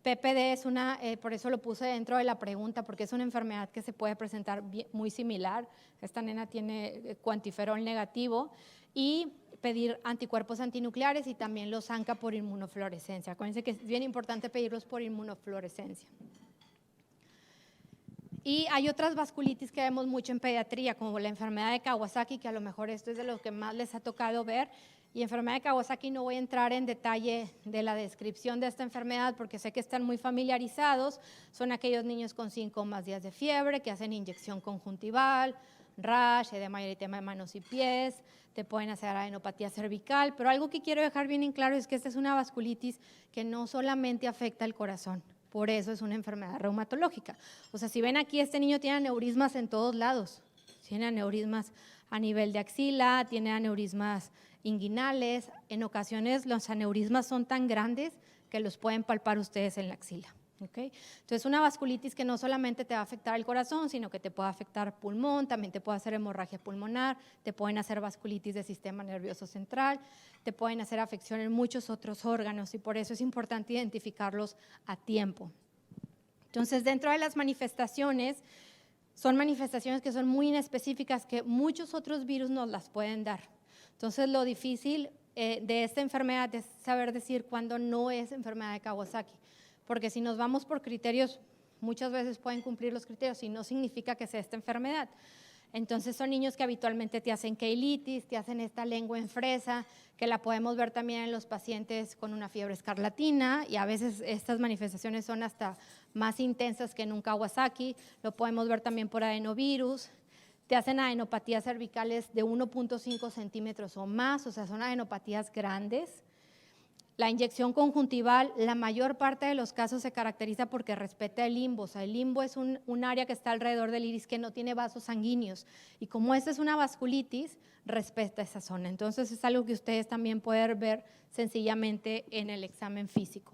PPD es una, por eso lo puse dentro de la pregunta, porque es una enfermedad que se puede presentar muy similar. Esta nena tiene cuantiferol negativo. Y pedir anticuerpos antinucleares y también los ANCA por inmunofluorescencia. Acuérdense que es bien importante pedirlos por inmunofluorescencia. Y hay otras vasculitis que vemos mucho en pediatría, como la enfermedad de Kawasaki, que a lo mejor esto es de lo que más les ha tocado ver. Y enfermedad de Kawasaki no voy a entrar en detalle de la descripción de esta enfermedad porque sé que están muy familiarizados. Son aquellos niños con 5 o más días de fiebre que hacen inyección conjuntival, rash, edema y eritema de manos y pies, te pueden hacer adenopatía cervical, pero algo que quiero dejar bien en claro es que esta es una vasculitis que no solamente afecta el corazón. Por eso es una enfermedad reumatológica. O sea, si ven aquí, este niño tiene aneurismas en todos lados. Tiene aneurismas a nivel de axila, tiene aneurismas inguinales. En ocasiones los aneurismas son tan grandes que los pueden palpar ustedes en la axila. ¿Okay? Entonces, una vasculitis que no solamente te va a afectar el corazón, sino que te puede afectar pulmón, también te puede hacer hemorragia pulmonar, te pueden hacer vasculitis del sistema nervioso central, te pueden hacer afección en muchos otros órganos y por eso es importante identificarlos a tiempo. Entonces, dentro de las manifestaciones, son manifestaciones que son muy inespecíficas que muchos otros virus nos las pueden dar. Entonces, lo difícil de esta enfermedad es saber decir cuándo no es enfermedad de Kawasaki. Porque si nos vamos por criterios, muchas veces pueden cumplir los criterios y no significa que sea esta enfermedad. Entonces son niños que habitualmente te hacen keilitis, te hacen esta lengua en fresa, que la podemos ver también en los pacientes con una fiebre escarlatina y a veces estas manifestaciones son hasta más intensas que en un Kawasaki, lo podemos ver también por adenovirus. Te hacen adenopatías cervicales de 1.5 centímetros o más, o sea, son adenopatías grandes. La inyección conjuntival, la mayor parte de los casos se caracteriza porque respeta el limbo. O sea, el limbo es un área que está alrededor del iris que no tiene vasos sanguíneos. Y como esta es una vasculitis, respeta esa zona. Entonces, es algo que ustedes también pueden ver sencillamente en el examen físico.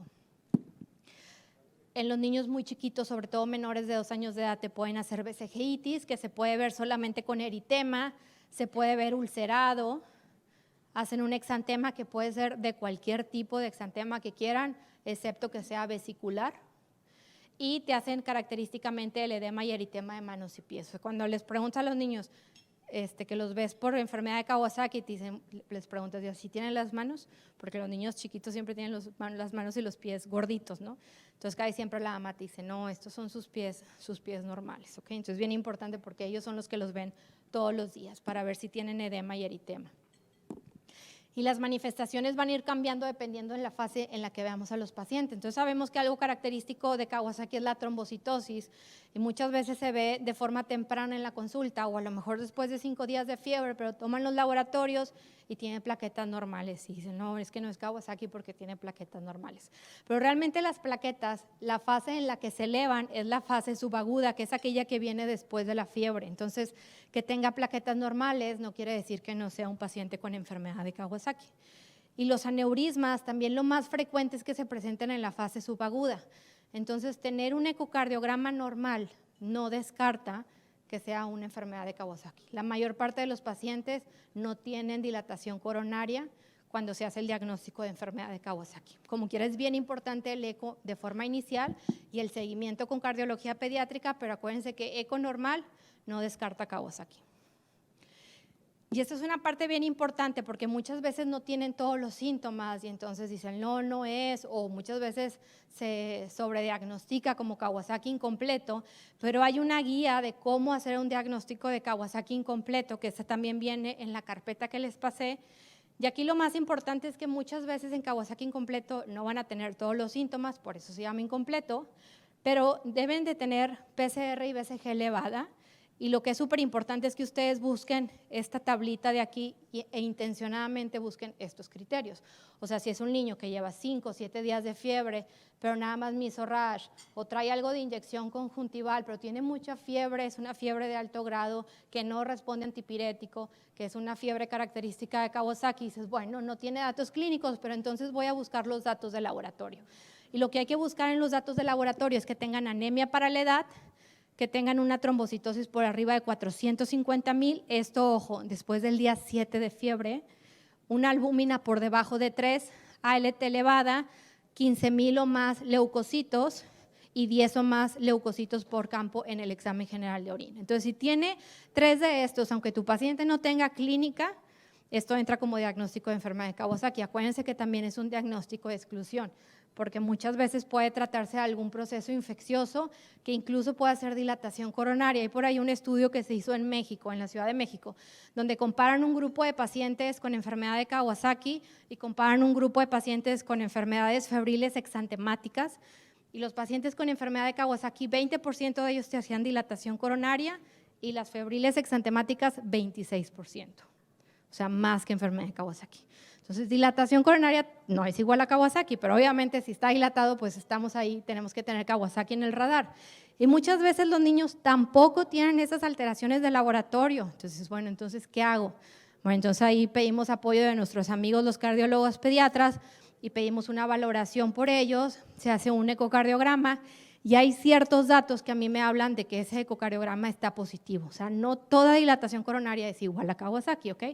En los niños muy chiquitos, sobre todo menores de 2 años de edad, te pueden hacer vesicleitis, que se puede ver solamente con eritema, se puede ver ulcerado. Hacen un exantema que puede ser de cualquier tipo de exantema que quieran, excepto que sea vesicular. Y te hacen característicamente el edema y eritema de manos y pies. Cuando les preguntas a los niños que los ves por enfermedad de Kawasaki, les preguntas si tienen las manos, porque los niños chiquitos siempre tienen las manos y los pies gorditos, ¿no? Entonces casi siempre la mamá te dice, no, estos son sus pies normales, ¿ok? Entonces es bien importante porque ellos son los que los ven todos los días para ver si tienen edema y eritema. Y las manifestaciones van a ir cambiando dependiendo de la fase en la que veamos a los pacientes. Entonces sabemos que algo característico de Kawasaki es la trombocitosis y muchas veces se ve de forma temprana en la consulta o a lo mejor después de 5 días de fiebre, pero toman los laboratorios y tiene plaquetas normales y dicen, no, es que no es Kawasaki porque tiene plaquetas normales. Pero realmente las plaquetas, la fase en la que se elevan es la fase subaguda, que es aquella que viene después de la fiebre. Entonces, que tenga plaquetas normales no quiere decir que no sea un paciente con enfermedad de Kawasaki. Y los aneurismas también lo más frecuente es que se presenten en la fase subaguda. Entonces, tener un ecocardiograma normal no descarta que sea una enfermedad de Kawasaki. La mayor parte de los pacientes no tienen dilatación coronaria cuando se hace el diagnóstico de enfermedad de Kawasaki. Como quiera, es bien importante el eco de forma inicial y el seguimiento con cardiología pediátrica, pero acuérdense que eco normal no descarta Kawasaki. Y esto es una parte bien importante porque muchas veces no tienen todos los síntomas y entonces dicen no es, o muchas veces se sobrediagnostica como Kawasaki incompleto, pero hay una guía de cómo hacer un diagnóstico de Kawasaki incompleto, que esta también viene en la carpeta que les pasé. Y aquí lo más importante es que muchas veces en Kawasaki incompleto no van a tener todos los síntomas, por eso se llama incompleto, pero deben de tener PCR y BCG elevada. Y lo que es súper importante es que ustedes busquen esta tablita de aquí e intencionadamente busquen estos criterios. O sea, si es un niño que lleva 5 o 7 días de fiebre, pero nada más mesorrash, o trae algo de inyección conjuntival, pero tiene mucha fiebre, es una fiebre de alto grado que no responde a antipirético, que es una fiebre característica de Kawasaki, y dices, bueno, no tiene datos clínicos, pero entonces voy a buscar los datos de laboratorio. Y lo que hay que buscar en los datos de laboratorio es que tengan anemia para la edad, que tengan una trombocitosis por arriba de 450,000, esto, ojo, después del día 7 de fiebre, una albúmina por debajo de 3, ALT elevada, 15,000 o más leucocitos y 10 o más leucocitos por campo en el examen general de orina. Entonces, si tiene 3 de estos, aunque tu paciente no tenga clínica, esto entra como diagnóstico de enfermedad de Kawasaki. Acuérdense que también es un diagnóstico de exclusión, porque muchas veces puede tratarse de algún proceso infeccioso que incluso puede hacer dilatación coronaria. Hay por ahí un estudio que se hizo en México, en la Ciudad de México, donde comparan un grupo de pacientes con enfermedad de Kawasaki y comparan un grupo de pacientes con enfermedades febriles exantemáticas. Y los pacientes con enfermedad de Kawasaki, 20% de ellos te hacían dilatación coronaria y las febriles exantemáticas, 26%. O sea, más que enfermedad de Kawasaki. Entonces, dilatación coronaria no es igual a Kawasaki, pero obviamente si está dilatado, pues estamos ahí, tenemos que tener Kawasaki en el radar. Y muchas veces los niños tampoco tienen esas alteraciones de laboratorio. Entonces, bueno, entonces, ¿qué hago? Bueno, entonces ahí pedimos apoyo de nuestros amigos los cardiólogos pediatras y pedimos una valoración por ellos, se hace un ecocardiograma y hay ciertos datos que a mí me hablan de que ese ecocardiograma está positivo. O sea, no toda dilatación coronaria es igual a Kawasaki, ¿ok?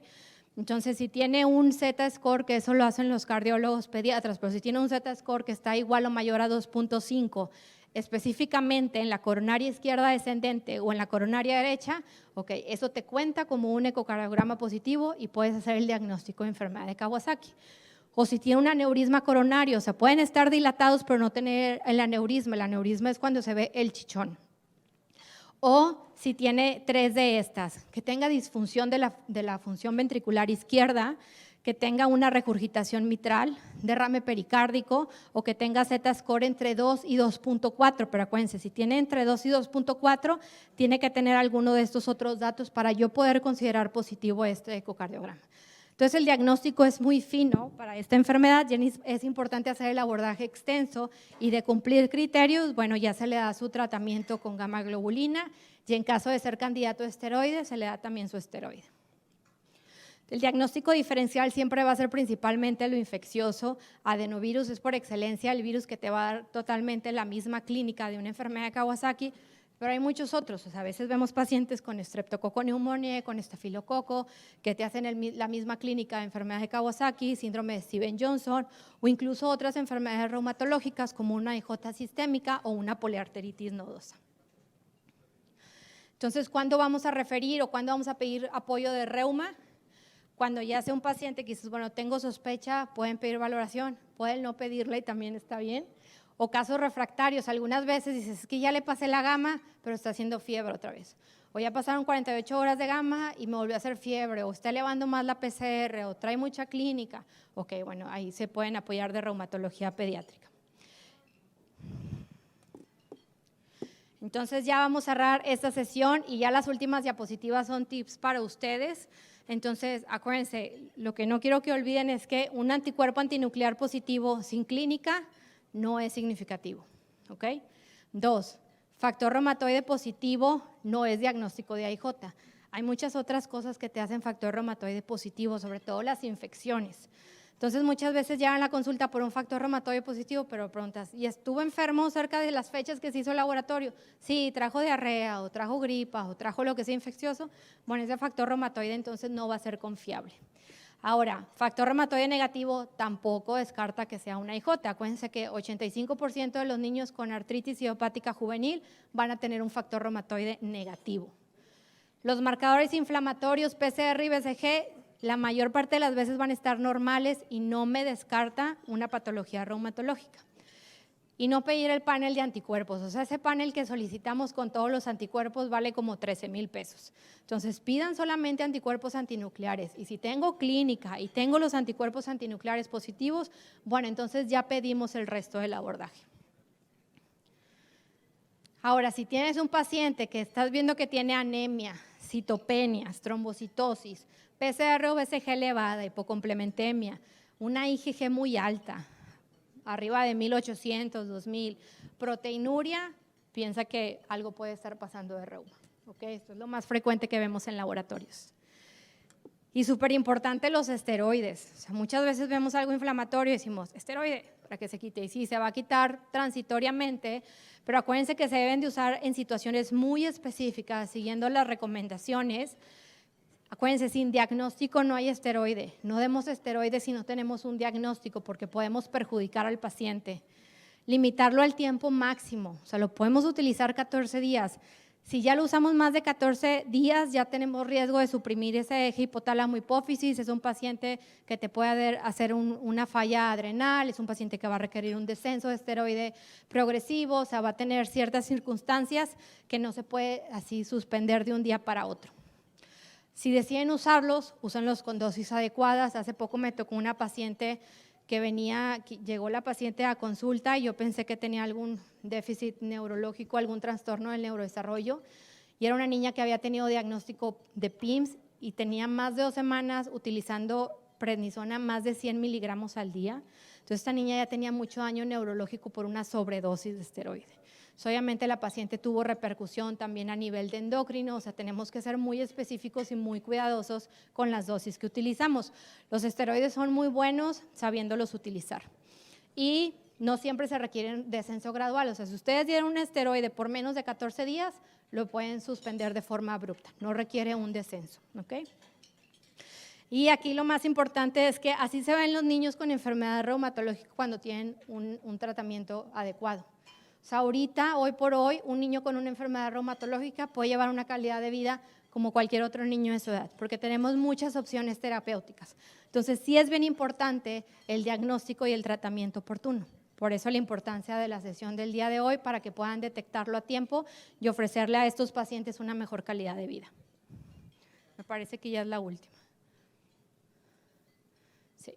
Entonces, si tiene un Z-score, que eso lo hacen los cardiólogos pediatras, pero si tiene un Z-score que está igual o mayor a 2.5, específicamente en la coronaria izquierda descendente o en la coronaria derecha, ok, eso te cuenta como un ecocardiograma positivo y puedes hacer el diagnóstico de enfermedad de Kawasaki. O si tiene un aneurisma coronario, o sea, pueden estar dilatados pero no tener el aneurisma es cuando se ve el chichón. O si tiene 3 de estas, que tenga disfunción de la función ventricular izquierda, que tenga una regurgitación mitral, derrame pericárdico o que tenga Z-score entre 2 y 2.4, pero acuérdense, si tiene entre 2 y 2.4, tiene que tener alguno de estos otros datos para yo poder considerar positivo este ecocardiograma. Entonces, el diagnóstico es muy fino para esta enfermedad, es importante hacer el abordaje extenso y de cumplir criterios, bueno, ya se le da su tratamiento con gamma globulina y en caso de ser candidato a esteroides, se le da también su esteroide. El diagnóstico diferencial siempre va a ser principalmente lo infeccioso. Adenovirus es por excelencia el virus que te va a dar totalmente la misma clínica de una enfermedad de Kawasaki, pero hay muchos otros. O sea, a veces vemos pacientes con Streptococcus pneumoniae, con estafilococo, que te hacen la misma clínica de enfermedad de Kawasaki, síndrome de Stevens-Johnson, o incluso otras enfermedades reumatológicas como una IJ sistémica o una poliarteritis nodosa. Entonces, ¿cuándo vamos a referir o cuándo vamos a pedir apoyo de reuma? Cuando ya sea un paciente que dices, bueno, tengo sospecha, pueden pedir valoración, pueden no pedirla y también está bien. O casos refractarios, algunas veces dices, es que ya le pasé la gamma, pero está haciendo fiebre otra vez. O ya pasaron 48 horas de gamma y me volvió a hacer fiebre, o está elevando más la PCR, o trae mucha clínica. Ok, bueno, ahí se pueden apoyar de reumatología pediátrica. Entonces ya vamos a cerrar esta sesión y ya las últimas diapositivas son tips para ustedes. Entonces, acuérdense, lo que no quiero que olviden es que un anticuerpo antinuclear positivo sin clínica no es significativo, ¿ok? 2, factor reumatoide positivo no es diagnóstico de AIJ. Hay muchas otras cosas que te hacen factor reumatoide positivo, sobre todo las infecciones. Entonces, muchas veces llegan a la consulta por un factor reumatoide positivo, pero preguntas, ¿y estuvo enfermo cerca de las fechas que se hizo el laboratorio? Sí, trajo diarrea, o trajo gripa, o trajo lo que sea infeccioso. Bueno, ese factor reumatoide entonces no va a ser confiable. Ahora, factor reumatoide negativo tampoco descarta que sea una IJ. Acuérdense que 85% de los niños con artritis idiopática juvenil van a tener un factor reumatoide negativo. Los marcadores inflamatorios, PCR y BCG, la mayor parte de las veces van a estar normales y no me descarta una patología reumatológica. Y no pedir el panel de anticuerpos, o sea, ese panel que solicitamos con todos los anticuerpos vale como 13,000 pesos. Entonces, pidan solamente anticuerpos antinucleares y si tengo clínica y tengo los anticuerpos antinucleares positivos, bueno, entonces ya pedimos el resto del abordaje. Ahora, si tienes un paciente que estás viendo que tiene anemia, citopenias, trombocitosis, PCR o BCG elevada, hipocomplementemia, una IgG muy alta, arriba de 1800, 2000, proteinuria, piensa que algo puede estar pasando de reuma. ¿Okay? Esto es lo más frecuente que vemos en laboratorios. Y súper importante los esteroides. O sea, muchas veces vemos algo inflamatorio y decimos, esteroide, para que se quite. Y sí, se va a quitar transitoriamente, pero acuérdense que se deben de usar en situaciones muy específicas, siguiendo las recomendaciones. Acuérdense, sin diagnóstico no hay esteroide. No demos esteroides si no tenemos un diagnóstico porque podemos perjudicar al paciente. Limitarlo al tiempo máximo, o sea, lo podemos utilizar 14 días. Si ya lo usamos más de 14 días, ya tenemos riesgo de suprimir ese eje hipotálamo-hipófisis. Es un paciente que te puede hacer una falla adrenal, es un paciente que va a requerir un descenso de esteroide progresivo, o sea, va a tener ciertas circunstancias que no se puede así suspender de un día para otro. Si deciden usarlos, úsenlos con dosis adecuadas. Hace poco me tocó una paciente llegó la paciente a consulta y yo pensé que tenía algún déficit neurológico, algún trastorno del neurodesarrollo, y era una niña que había tenido diagnóstico de PIMS y tenía más de 2 semanas utilizando prednisona más de 100 miligramos al día. Entonces esta niña ya tenía mucho daño neurológico por una sobredosis de esteroide. Obviamente la paciente tuvo repercusión también a nivel de endocrino, o sea, tenemos que ser muy específicos y muy cuidadosos con las dosis que utilizamos. Los esteroides son muy buenos sabiéndolos utilizar. Y no siempre se requiere un descenso gradual, o sea, si ustedes dieron un esteroide por menos de 14 días, lo pueden suspender de forma abrupta, no requiere un descenso, ¿ok? Y aquí lo más importante es que así se ven los niños con enfermedad reumatológica cuando tienen un tratamiento adecuado. O sea, ahorita, hoy por hoy, un niño con una enfermedad reumatológica puede llevar una calidad de vida como cualquier otro niño de su edad, porque tenemos muchas opciones terapéuticas. Entonces, sí es bien importante el diagnóstico y el tratamiento oportuno. Por eso la importancia de la sesión del día de hoy, para que puedan detectarlo a tiempo y ofrecerle a estos pacientes una mejor calidad de vida. Me parece que ya es la última. Sí.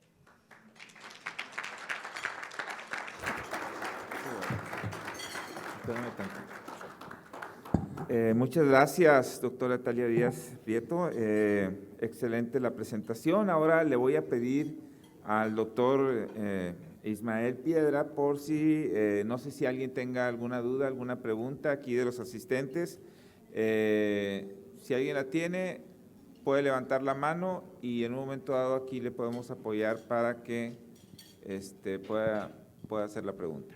Muchas gracias, doctora Talia Díaz Prieto. Excelente la presentación. Ahora le voy a pedir al doctor Ismael Piedra, por si, no sé si alguien tenga alguna duda, alguna pregunta aquí de los asistentes. Si alguien la tiene, puede levantar la mano y en un momento dado aquí le podemos apoyar para que pueda hacer la pregunta.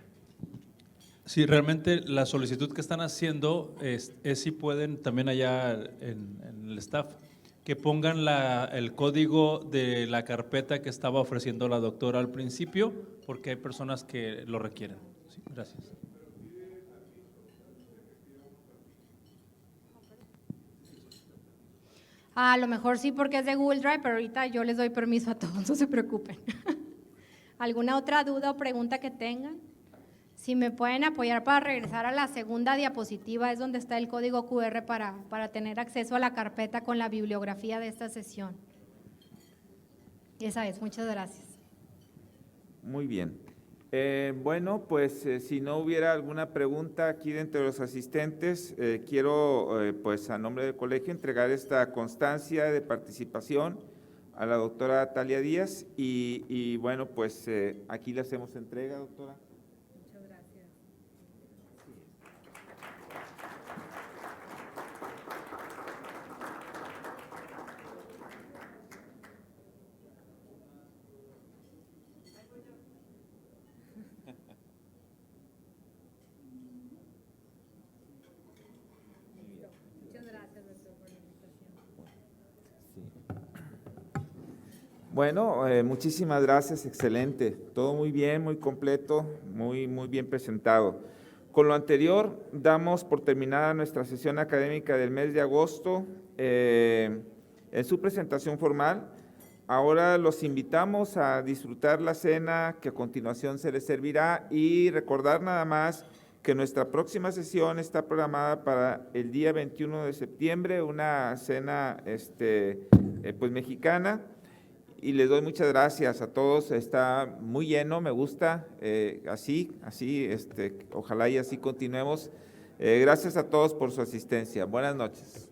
Sí, realmente la solicitud que están haciendo es si pueden también allá en el staff que pongan el código de la carpeta que estaba ofreciendo la doctora al principio, porque hay personas que lo requieren. Sí, gracias. A lo mejor sí, porque es de Google Drive, pero ahorita yo les doy permiso a todos, no se preocupen. ¿Alguna otra duda o pregunta que tengan? Si me pueden apoyar para regresar a la segunda diapositiva, es donde está el código QR para tener acceso a la carpeta con la bibliografía de esta sesión. Esa es, muchas gracias. Muy bien. Bueno, pues si no hubiera alguna pregunta aquí de entre los asistentes, quiero pues a nombre del colegio entregar esta constancia de participación a la doctora Talia Díaz y bueno, pues aquí le hacemos entrega, doctora. Muchas gracias. Muchas gracias, doctor, por la invitación. Bueno, muchísimas gracias, excelente. Todo muy bien, muy completo, muy bien presentado. Con lo anterior, damos por terminada nuestra sesión académica del mes de agosto. En su presentación formal, ahora los invitamos a disfrutar la cena que a continuación se les servirá y recordar nada más que nuestra próxima sesión está programada para el día 21 de septiembre, una cena pues mexicana. Y les doy muchas gracias a todos, está muy lleno, me gusta, así, ojalá y así continuemos. Gracias a todos por su asistencia. Buenas noches.